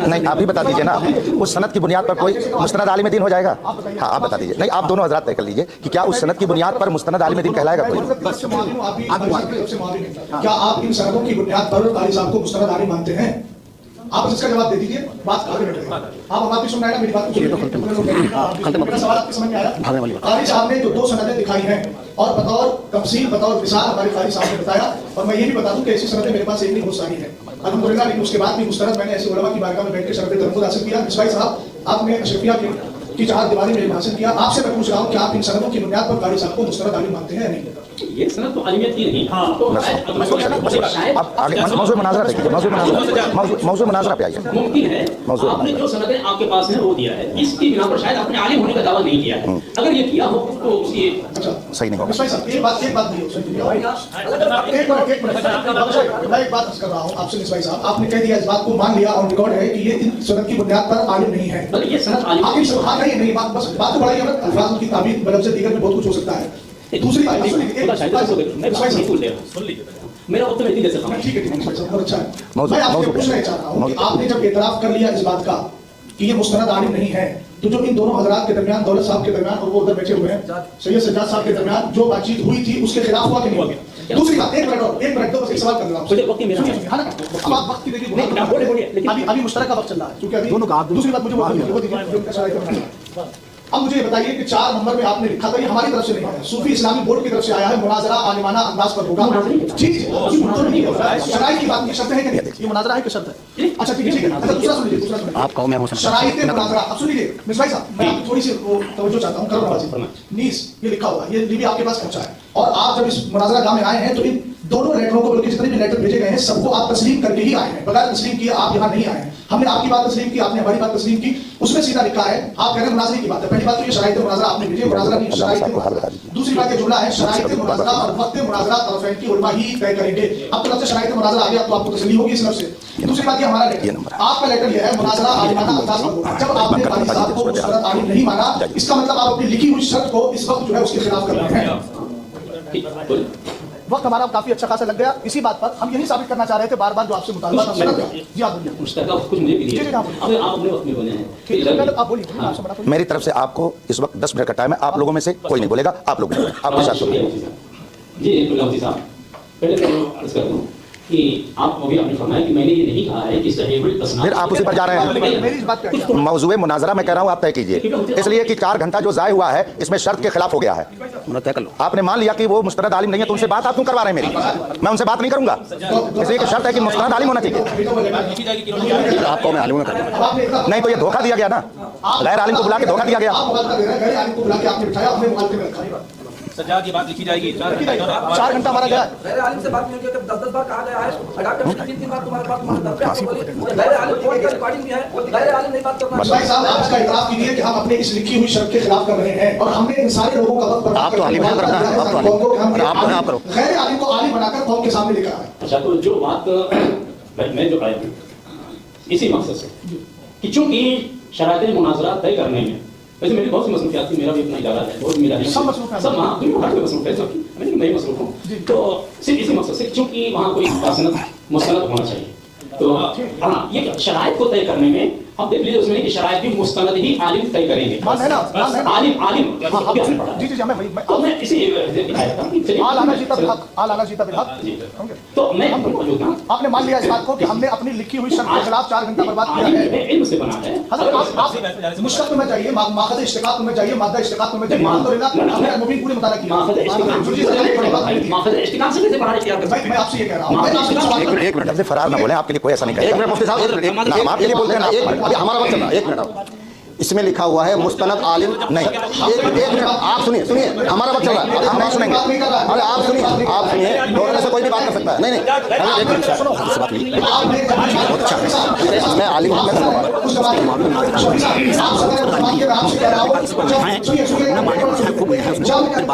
نہیں آپ بھی بتا دیجیے نا اس سند کی بنیاد پر کوئی مستند عالم دین ہو جائے گا. ہاں آپ بتا دیجیے. نہیں آپ دونوں حضرات طے کر لیجیے کہ کیا اس سند کی بنیاد پر مستند عالم دین کہلائے گا کوئی. کیا آپ ان سندوں کی بنیاد پر قاری صاحب کو مستند عالم مانتے ہیں؟ آپ اس کا جواب دے دیجیے. بات آگے بڑھ رہے ہیں. آپ ہماری سن رہے ہیں میری بات میرا سوال آپ کی سمجھ میں آیا. قاری صاحب نے جو دو سندیں دکھائی ہیں اور بطور تفصیل بطور مثال ہمارے قاری صاحب نے بتایا, اور میں یہ بھی بتا دوں کہ ایسی سندیں میرے پاس ایک نہیں بہت ساری ہیں الحمدللہ. لیکن اس کے بعد بھی مستند میں نے ایسے علماء کی بارگاہ میں بیٹھ کے شرف تحفظ حاصل کیا. اسماعیل صاحب آپ نے اشرفیہ کی چار دیواری میں حاصل کیا. آپ سے میں پوچھ رہا ہوں کہ آپ ان سندوں کی بنیاد پر قاری صاحب کو مستند عالم مانتے ہیں یا نہیں؟ یہ سند تو عالمیت کی نہیں. اب آگے موضوع مناظرہ پہ کیجیے. موضوع مناظرہ پہ آئیے. ممکن ہے آپ نے جو سندیں آپ کے پاس ہیں وہ دیا ہے, اس کی بنا پر شاید آپ نے عالم ہونے کا دعویٰ نہیں کیا ہے. اگر یہ کیا ہو تو اس کی صحیح نہیں ہوگا. اسماعیل صاحب ایک بات نہیں ہو سکتی. میں ایک بات کر رہا ہوں آپ سے اسماعیل صاحب, آپ نے کہہ دیا اس بات کو مان لیا اور ریکارڈ ہے کہ یہ ان سند کی بنیاد پر عالم نہیں ہے. یہ سند عالم نہیں بات بس بات تو بڑھائی ہے. الفاظ کی تعبیر مطلب سے دیگر میں بہت کچھ ہو سکتا ہے. دوسری بات میرا وقت میں دے سکتا ہوں. ٹھیک ہے بہت اچھا ہے. میں آپ سے پوچھنا چاہ رہا ہوں کہ آپ نے جب اعتراف کر لیا اس بات کا کہ یہ مستند عالم نہیں ہے, تو جو ان دونوں حضرات کے درمیان دولت صاحب کے درمیان اور وہ ادھر بیٹھے ہوئے ہیں سید سجاد صاحب کے درمیان جو بات چیت ہوئی تھی اس کے خلاف ہوا کہ نہیں ہوا؟ دوسری بات ایک منٹ دو بس ایک سوال کر رہا ہوں. اب آپ وقت کی دیکھیے ابھی مشترکہ وقت چل رہا ہے کیونکہ دوسری بات مجھے اب مجھے یہ بتائیے کہ 4 نمبر میں آپ نے لکھا تھا, یہ ہماری طرف سے نہیں ہے, صوفی اسلامی بورڈ کی طرف سے آیا ہے, مناظرہ عالمانہ انداز پر ہوگا. ٹھیک ہے شرائط کی بات کی شرط ہے کہ نہیں, یہ مناظرہ ہے کہ شرط ہے. اچھا ٹھیک ہے. دوسرا سن لیجیے آپ کہو میں شرائط مناظرہ. اب سن لیجیے مصباح صاحب, میں تھوڑی سی توجہ چاہتا ہوں. کرو نوازی نیز یہ لکھا ہوا ہے, یہ بھی آپ کے پاس پہنچا ہے, اور آپ جب اس مناظرہ گاہ میں آئے ہیں تو ان دونوں لیٹروں کو بلکہ جتنے بھی لیٹر بھیجے گئے ہیں سب کو آپ تسلیم کر کے ہی آئے ہیں, بغیر تسلیم کیے آپ یہاں نہیں آئے ہیں. हमने आपकी बात तस्लीम की, आपने हमारी बात तस्लीम की, उसमें सीधा लिखा है, आप कह रहे हैं मुनाजरे की बात है। पहली बात तो ये शराइत मुनाजरा आपने भेजी, मुनाजरा नहीं शराइत। दूसरी बात ये जुमला है शराइत मुनाजरा और वक्त मुनाजरा तरफैन की उलमा ही तय करेंगे। अब तो लफ्ज़ शराइत मुनाजरा आ गया तो आपको तसल्ली होगी इस लफ्ज़ से। दूसरी बात ये हमारा लेटर, आपका लेटर ये है मुनाजरा आलिमाना अंदाज पर होगा। जब आपने वाली साहब को मुस्तरद आलिम नहीं माना, इसका मतलब आप अपनी लिखी हुई शर्त को इस वक्त जो है उसके खिलाफ कर रहे हैं। वक्त हमारा काफी अच्छा खासा लग गया इसी बात पर। हम यही साबित करना चाह रहे थे बार बार जो आपसे मुतालबा था। जी आप बोलिए। कुछ मुझे भी नहीं है। अब आप अपने वक्त में बोले हैं। आप बोलिए। मेरी तरफ से आपको इस वक्त 10 मिनट का टाइम है, आप लोगों में से कोई नहीं बोलेगा, आप लोग बोलेंगे, आपके साथ जी गुलाम साहब, पहले मैं अर्ज कर दूं कि आप अभी आपने फरमाया कि मैंने ये नहीं कहा है कि सहीहुल असनाद, फिर आप उसी पर जा रहे हैं। मौजूए मुनाजरा में कह रहा हूँ, आप तय कीजिए, इसलिए कि 4 घंटा जो ज़ाय हुआ है इसमें शर्त के खिलाफ हो गया है। तय कर लो। आपने मान लिया कि वो मुस्तनद आलिम नहीं है, तो उनसे बात आप क्यों करवा रहे हैं मेरी? मैं उनसे बात नहीं करूंगा, इसलिए कि शर्त है कि मुस्तनद आलिम होना चाहिए। आपको मैं आलिम में कर नहीं तो ये धोखा दिया गया ना, गैर आलिम को बुला के धोखा दिया गया। सज्जाद की बात लिखी जाएगी। 4 घंटा हमारा गया। गैर आलिम से बात नहीं होगी, 10-10 बार कहा गया है। डॉक्टर ने 3-3 बार तुम्हारे पास गैर आलिम फोन का रिकॉर्डिंग भी है, गैर आलिम नहीं बात करना। भाई साहब आप इसका इकरार कीजिए कि हम अपने इस लिखी हुई शर्त के खिलाफ कर रहे हैं और हमने इन सारे लोगों का वक्त बर्बाद आप तो आलिम हो, आप करो। गैर आलिम को आलिम बनाकर कौम के सामने लेकर आए। अच्छा, तो जो बात मैं जो आया हूँ इसी मकसद से कि चूंकि शराइत मुनाजरा तय करने में वैसे मेरी बहुत सी मसरूफियात थी, मेरा भी अपना इजारा है, बहुत मेरा सब मसरूफ सब वहाँ हर कोई मसरूफ है, सबकी मैं मसरूफ हूँ। तो सिर्फ इसी मकसद से चूंकि वहाँ कोई मुस्तनद होना चाहिए, तो हाँ ये शराइत को तय करने में हम देख लीजिए उसमें कि शराइत भी मुस्तनद ही आलिम तय करेंगे। आलिम जी तो मैं इसी तो मैं मौजूद हूँ। आपने मान लिया इस बात को कि हमने अपनी लिखी हुई शर्त के खिलाफ 4 घंटा बर्बाद किया है। इल्म से बना है। मुश्तक में जाइए, माखज़ इश्तिकाक में जाइए, मादा इश्तिकाक में जाइए। हमने मुबीन पूरी मुताला किया। माखज़ इश्तिकाक से कैसे बना है? मैं आपसे ये कह रहा हूँ। एक मिनट, फरार ना बोले, आपके लिए कोई ऐसा नहीं कहेगा। एक मिनट मुफ्ती साहब, एक मिनट, हम आपके लिए बोलते हैं ना, अभी हमारा वक्त चल रहा है, एक मिनट। इसमें लिखा हुआ है मुस्तनद आलिम नहीं। एक मिनट आप सुनिए, हमारा वक्त चल रहा है, हम नहीं सुनेंगे। अरे आप सुनिए, दोनों में से कोई भी बात कर सकता है। नहीं अरे एक मिनट से बात नहीं, बहुत अच्छा। मैं आलिम हूँ,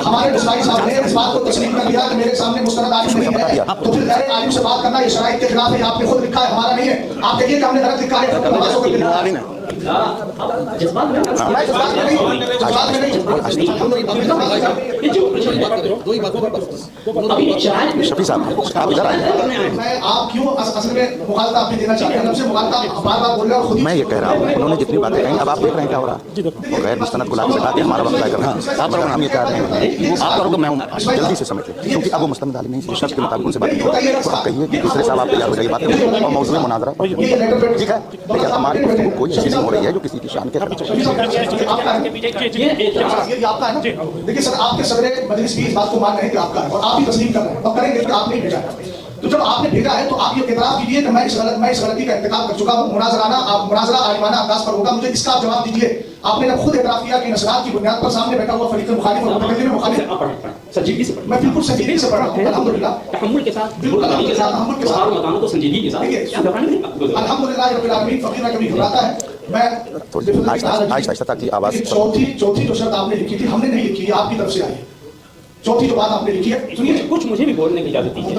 हमारे साहब ने इस बात को तस्लीम कर लिया कि मेरे सामने मुस्तनद आलिम नहीं है, तो फिर गैर आलिम से बात करना ये शराइत के खिलाफ है। आपने खुद लिखा है, हमारा नहीं है। आप कहिए कि हमने गलत लिखा है। जज्बात में शफी साहब आप इधर आइए। मैं आप क्यों असल में मुखालता आपने देना चाहते हैं? हमसे मुखालता बार-बार बोल रहे हैं और खुद मैं ये कह रहा हूँ, उन्होंने जितनी बातें कही, अब आप देख रहे हैं क्या हो रहा है। गैर मुस्तनद को लाके बैठा के हमारा वक्त तय कर रहे हैं। आप करो, हम ये कह रहे हैं आप करो, मैं हूँ, जल्दी से समझ लें, क्योंकि अब वो मुस्तनद आलिम नहीं, शर्त के मुताबिक उनसे बात नहीं होगी। तो आप कहिए कि दूसरे साहब आप तैयार हो जाइए बात करें और मौजूद मुनाजरा ठीक है। लेकिन हमारी कोई चीज़ नहीं हो रही है जो किसी की शान के ये आपका है ना। देखिए सर, आपके सदरे मजलिस भी इस बात को मान रहे हैं कि आपका है और आप भी तस्लीम कर रहे हैं और करेंगे कि आपने भेजा है। तो जब आपने भेजा है तो आप ये इतराफ कीजिए कि मैं इस गलती का इंतकाम कर चुका हूँ। मुनाजरा आलिमाना अंदाज पर होगा, मुझे इसका आप जवाब दीजिए। आपने जब खुद इतराफ किया कि नस्लात की बुनियाद पर सामने बैठा हुआ फरीक मुखालिफ और मुतकल्लिम मुखालिफ, संजीदगी से मैं बिल्कुल संजीदगी से पढ़ रहा हूँ। अल्हम्दुलिल्लाह, तहम्मुल के साथ, बिल्कुल तहम्मुल के साथ, तहम्मुल के साथ, बताना तो संजीदगी के साथ। अल्हम्दुलिल्लाह रब्बिल आलमीन, फकीर ना कभी घबराता है। मैं आहिस्ता ताकि आवाज़। चौथी जो शर्त आपने लिखी थी, हमने नहीं लिखी, आपकी तरफ से आई है। चौथी जो बात आपने लिखी है, सुनिए, कुछ मुझे भी बोलने की इजाजत दीजिए।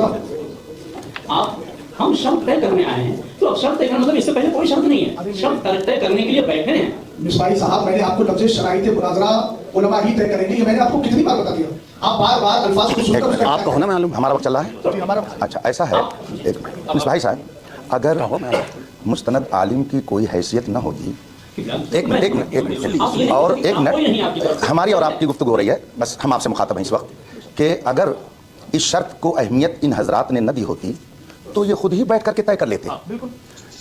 आप हम शर्त तय करने आए हैं, तो अब शर्त तय करना मतलब इससे पहले कोई शर्त नहीं है, शर्त तय करने के लिए बैठे हैं। मिसबाही साहब, मैंने आपको लफ्ज़ शराइत मुनाजरा उलमा ही तय करेंगे, ये मैंने आपको कितनी बार बता दिया। आप बार-बार अल्फाज को सुनकर आपको होना मालूम हमारा वक्त चल रहा है। हमारा अच्छा ऐसा है, एक मिसबाही साहब, अगर मुस्तनद आलिम की कोई हैसियत न होगी, एक मिनट और एक मिनट, हमारी और आपकी गुफ्तगू हो रही है, बस हम आपसे मुखातब हैं इस वक्त कि अगर इस शर्त को अहमियत इन हजरात ने न दी होती तो ये खुद ही बैठ करके तय कर लेते।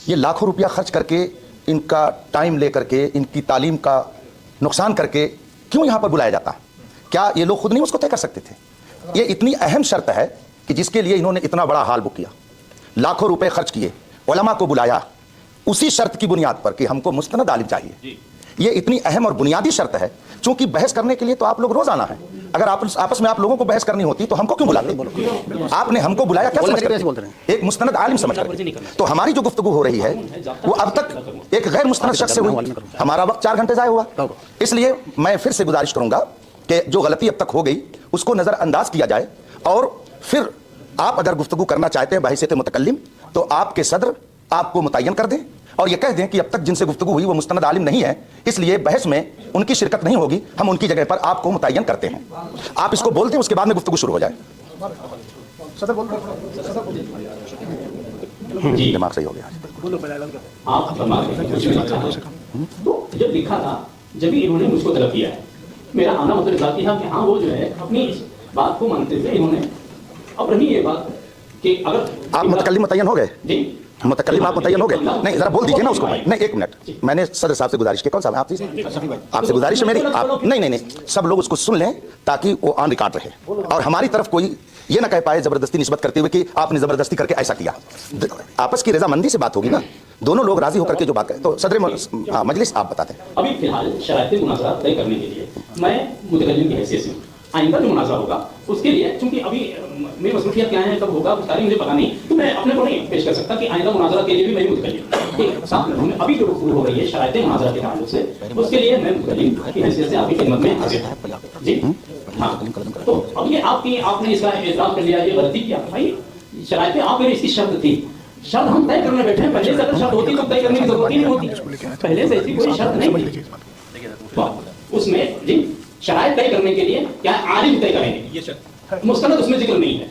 ये लाखों रुपया खर्च करके, इनका टाइम ले करके, इनकी तालीम का नुकसान करके क्यों यहाँ पर बुलाया जाता? क्या ये लोग खुद नहीं उसको तय कर सकते थे? ये इतनी अहम शर्त है कि जिसके लिए इन्होंने इतना बड़ा हाल बुक किया, लाखों रुपए खर्च किए, उलमा को बुलाया, उसी शर्त की बुनियाद पर कि हमको मुस्तनद आलिम चाहिए। ये इतनी अहम और बुनियादी शर्त है, चूंकि बहस करने के लिए तो आप लोग रोज आना है। अगर आप आपस में आप लोगों को बहस करनी होती तो हमको क्यों बुलाते? आपने हमको बुलाया क्या समझ कर? एक मुस्तनद आलिम समझ कर। तो हमारी जो गुफ्तगू हो रही है वो अब तक एक गैर मुस्तनद शख्स से हुई। हमारा वक्त 4 घंटे ज़ाया हुआ। इसलिए मैं फिर से गुजारिश करूंगा कि जो गलती अब तक हो गई उसको नज़रअंदाज किया जाए, और फिर आप अगर गुफ्तगू करना चाहते हैं बहसियत मुतकल्लिम तो आपके सदर आपको मुतय्यन कर दें और ये कह दें कि अब तक जिनसे गुफ्तगू हुई वो मुस्तनद आलिम नहीं है, इसलिए बहस में उनकी शिरकत नहीं होगी, हम उनकी जगह पर आपको मुतय्यन करते हैं। आप इसको बोल दें, उसके बाद में गुफ्तगू शुरू हो जाए। जी दिमाग सही हो गया। आप फरमा रहे हैं, कुछ भी लिखा है। तो जब लिखा था, जब भी इन्होंने मुझको तलब किया है, मेरा आना मतलब जाती था कि हाँ वो जो है अपनी इस बात को मानते थे इन्होंने। अब रही ये बात कि अगर आप मुतकल्लिम मुतय्यन हो गए, जी मुतकल्लिम आप मुतय्यन हो गए? नहीं, जरा बोल दीजिए ना उसको। नहीं, एक मिनट, मैंने सदर साहब से गुजारिश की। कौन साहब? आपसे गुजारिश है मेरी। आप नहीं, सब लोग उसको सुन लें ताकि वो ऑन रिकॉर्ड रहे और हमारी तरफ कोई ये ना कह पाए जबरदस्ती निस्बत करते हुए कि आपने जबरदस्ती करके ऐसा किया। आपस की रजामंदी से बात होगी ना, दोनों लोग राजी होकर के जो बात करें। तो सदर मजलिस आप बताते हैं। अभी फिलहाल शरायत मुनाज़रा तय करने के लिए मैं मुतकल्लिम की हैसियत से हूँ। आइंदा जो मुनाज़रा होगा उसके लिए, चूंकि अभी मेरी मसरूफियत क्या है, कब होगा उस तारीख मुझे पता नहीं, तो मैं अपने को नहीं पेश कर सकता कि आइंदा मुनाज़रा के लिए भी मैं मुतकल्लिम। अभी जो गुफ्तगू हो रही है शरायत मुनाज़रा के ताल्लुक से, उसके लिए मैं मुतकल्लिम की हैसियत से आपकी खिदमत में हाजिर हूँ। जी हाँ, तो अब ये आपने इसका एतराफ़ कर लिया, ये गलती किया। भाई शरायतें आप मेरी इसकी शर्त थी, शर्त हम तय करने बैठे हैं। पहले से अगर शर्त होती तो तय करने की जरूरत ही नहीं होती। पहले से ऐसी कोई शर्त नहीं थी। उसमें जी शरायत तय करने के लिए क्या आलिम तय करेंगे, ये शर्त मुस्तनद उसमें जिक्र नहीं है।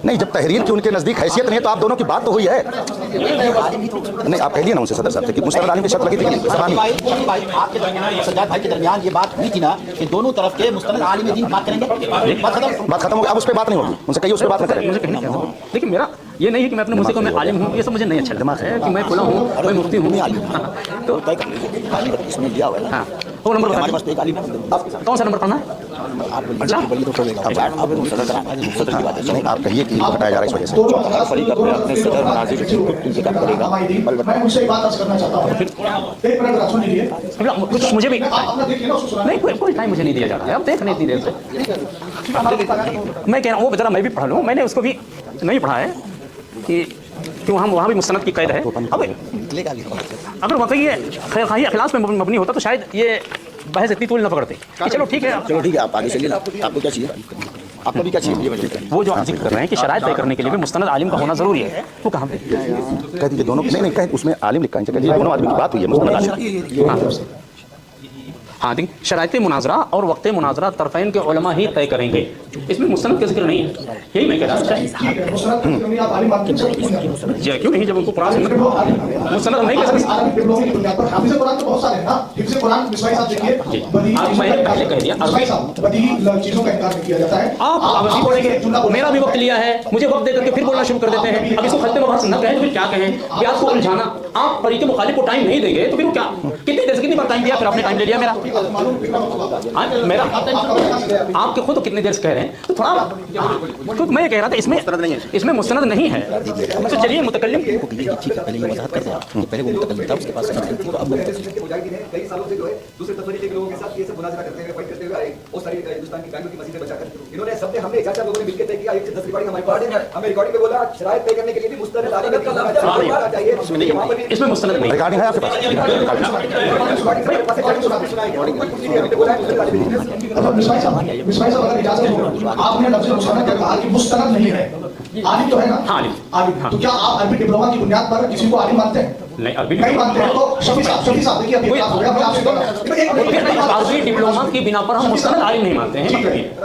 नहीं, जब तहरीर की उनके नजदीक हैसियत नहीं है तो आप दोनों की बात तो हुई है। नहीं, आप कह दिए ना उनसे सदर साहब से कि मुस्तनद आलिम की शर्त लगी थी। आपके दरमियान सज्जाद भाई के दरमियान ये बात हुई थी ना कि दोनों तरफ के मुस्तनद आलिम दीन बात करेंगे, बात खत्म हो गई। अब उस पर बात नहीं होगी, उनसे कहिए उस पर बात न करें। लेकिन मेरा ये नहीं है कि मैं अपने मुझ से मैं आलिम हूँ, ये सब मुझे नहीं अच्छा लगता है कि मैं खुला हूँ, मैं मुफ्ती हूँ। तो तय कर लीजिए, इसमें दिया हुआ है। हाँ, वो नंबर हमारे पास तो एक आलिम है। कौन सा नंबर पढ़ना है? आप बड़ी तो छोड़ेगा, अब सदर की बात है। नहीं, आप कहिए कि इनको हटाया जा रहा है इस वजह से। फरीक अपने सदर मुनाजिर इंतखाब करेगा। मैं उनसे एक बात अर्ज करना चाहता हूँ, एक मिनट सुन लीजिए। कुछ मुझे भी अपना देखिए ना, उसको सुनाना। नहीं, कोई टाइम मुझे नहीं दिया जा रहा है। अब देख नहीं इतनी देर से मैं कह रहा हूँ वो बेचारा मैं भी पढ़ा लूँ। मैंने उसको भी नहीं पढ़ा है कि क्यों हम वहाँ भी मुस्तनद की कैद है। अब अगर वाकई ये खैरखाही अखलास में मबनी होता तो शायद ये बहस इतनी तूल न पकड़ते कि चलो ठीक है, आप आगे चलिए ना। आपको क्या चाहिए? आपको भी क्या चाहिए? वो जो आप जिक्र कर रहे हैं कि शरायत तय करने के लिए भी मुस्तनद आलिम का होना जरूरी है, वो कहाँ पे? कह दीजिए दोनों। नहीं, कह उसमें आलिम लिखा है, दोनों आदमी की बात हुई है मुस्तनद आलिम। हाँ, देखिए शरायत मुनाजरा और वक्त मुनाजरा तरफ़ैन के उलमा ही तय करेंगे, इसमें मुस्तनद का जिक्र नहीं है। यही मैं कह रहा हूँ। आप आलिम मानते हैं क्यों नहीं, जब उनको कुरान मुस्तनद नहीं कह सकते। डिप्लोमा की बुनियाद पर हाफिज़ कुरान तो बहुत सारे हैं ना। हिफ्ज़ कुरान मिसवाई साहब देखिए, बदी पहले कह दिया बदी चीजों का इनकार नहीं किया जाता है। आप अभी बोलेंगे मेरा भी वक्त लिया है, मुझे वक्त दे करके फिर बोलना शुरू कर देते हैं। अब इसको खत्ते मबास न कहें तो फिर क्या कहें? प्याज को उलझाना, आप फरीक़े मुखालिफ को टाइम नहीं देंगे तो फिर क्या? कितनी देर से कितनी बार टाइम दिया, फिर आपने टाइम ले लिया मेरा। मेरा आपके खुद कितनी देर से कह रहे हैं, तो थोड़ा तो मैं कह रहा था इसमें मुस्तनद नहीं है। तो चलिए मुतकल्लिम ठीक है, पहले ये वजाहत करते हैं। पहले वो मुतकल्लिम था, उसके पास थी, तो अब मुजाहिदीन हैं, कई सालों से जो है दूसरे तफरीक के लोगों के साथ ये सब मुनाज़रा करते हुए, फाइट करते हुए आए। वो सारी हिंदुस्तान की बैंकों की मस्जिदें बचाकर इन्होंने सबने हमने 4-4 लोगों ने मिलकर तय किया। 1 से 10 रिकॉर्डिंग हमारे पास है। हमें रिकॉर्डिंग में बोला शरायत तय करने के लिए भी मुस्तनद आलिम का लफ्ज़ चाहिए। इसमें मुस्तनद नहीं। रिकॉर्डिंग है आपके पास? मिसवाई साहब अगर इजाजत हो, आपने लफ्ज़ मुस्तनद क्या कहा कि मुस्तनद नहीं है, आलिम तो है ना? हाँ, आलिम। तो क्या आप अरबी डिप्लोमा की बुनियाद पर किसी को आलिम मानते हैं? नहीं, अरबी नहीं मानते हैं तो शफी साहब देखिए, अभी हो गया, मैं आपसे अरबी डिप्लोमा की बिना पर हम मुस्तनद आलिम नहीं मानते हैं।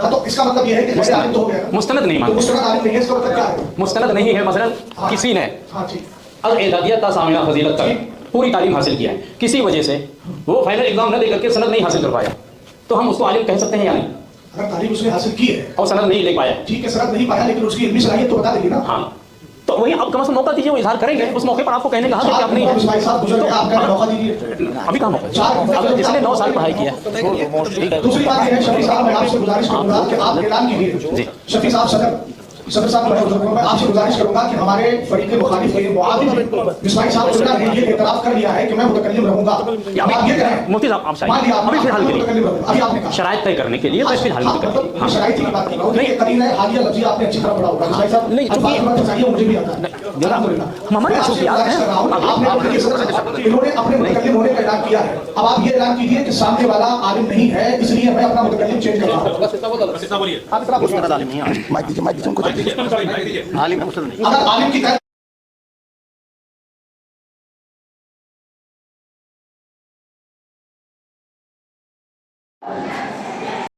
हाँ, तो इसका मतलब ये है कि आलिम तो हो गया, मुस्तनद नहीं मानते। मुस्तनद आलिम नहीं है, इसका मतलब क्या है? मुस्तनद नहीं है, मसलन किसी ने अल-एदादियत तासामिना फजीलत तक पूरी तालीम हासिल किया है, किसी वजह से वो फाइनल एग्जाम न देकर के सनद नहीं हासिल कर पाया, तो हम उसको आलिम कह सकते हैं या नहीं? अगर तालीम उसने हासिल की है और सनद नहीं ले पाया, ठीक है, सनद नहीं पाया, लेकिन उसकी इल्मी सलाहियत तो बता देगी ना। हाँ, तो वही अब कम से कम मौका दीजिए, वो इजहार करेंगे। उस मौके पर आपको कहने का हक है कि आप नहीं अभी कहाँ मौका? अगर जिसने 9 साल पढ़ाई किया। दूसरी बात यह है, शफी साहब, मैं आपसे गुजारिश करूंगा कि आप ऐलान कीजिए, शफी साहब सदर, सदर साहब मैं आपसे गुजारिश करूंगा कि हमारे फरीक मुखालिफ के मुआविन मिसबाही साहब ने ये इतराफ कर लिया है कि मैं मुतकल्लिम रहूंगा। आप ये कहें मुफ्ती साहब आप मान लिया अभी फिलहाल के लिए अभी आपने कहा शराइत तय करने के लिए बस फिलहाल के लिए मतलब शराइत की बात कर रहा हूं। ये करीना है, हालिया लफ्ज़ी आपने अच्छी तरह पढ़ा होगा मिसबाही साहब। नहीं, अब बात चाहिए मुझे भी आता है अल्हम्दुलिल्लाह। हमारे मैं आपसे मसरूफियात गुजारिश हैं। कर रहा हूं, आपने इन्होंने अपने मुतकल्लिम होने का ऐलान किया है। अब आप ये ऐलान कीजिए कि सामने वाला आलिम नहीं है, इसलिए मैं अपना मुतकल्लिम चेंज कर रहा हूं। मुस्तनद आलिम नहीं है। माइक दीजिए उनको। आलिम है, मुस्तनद नहीं। अगर आलिम की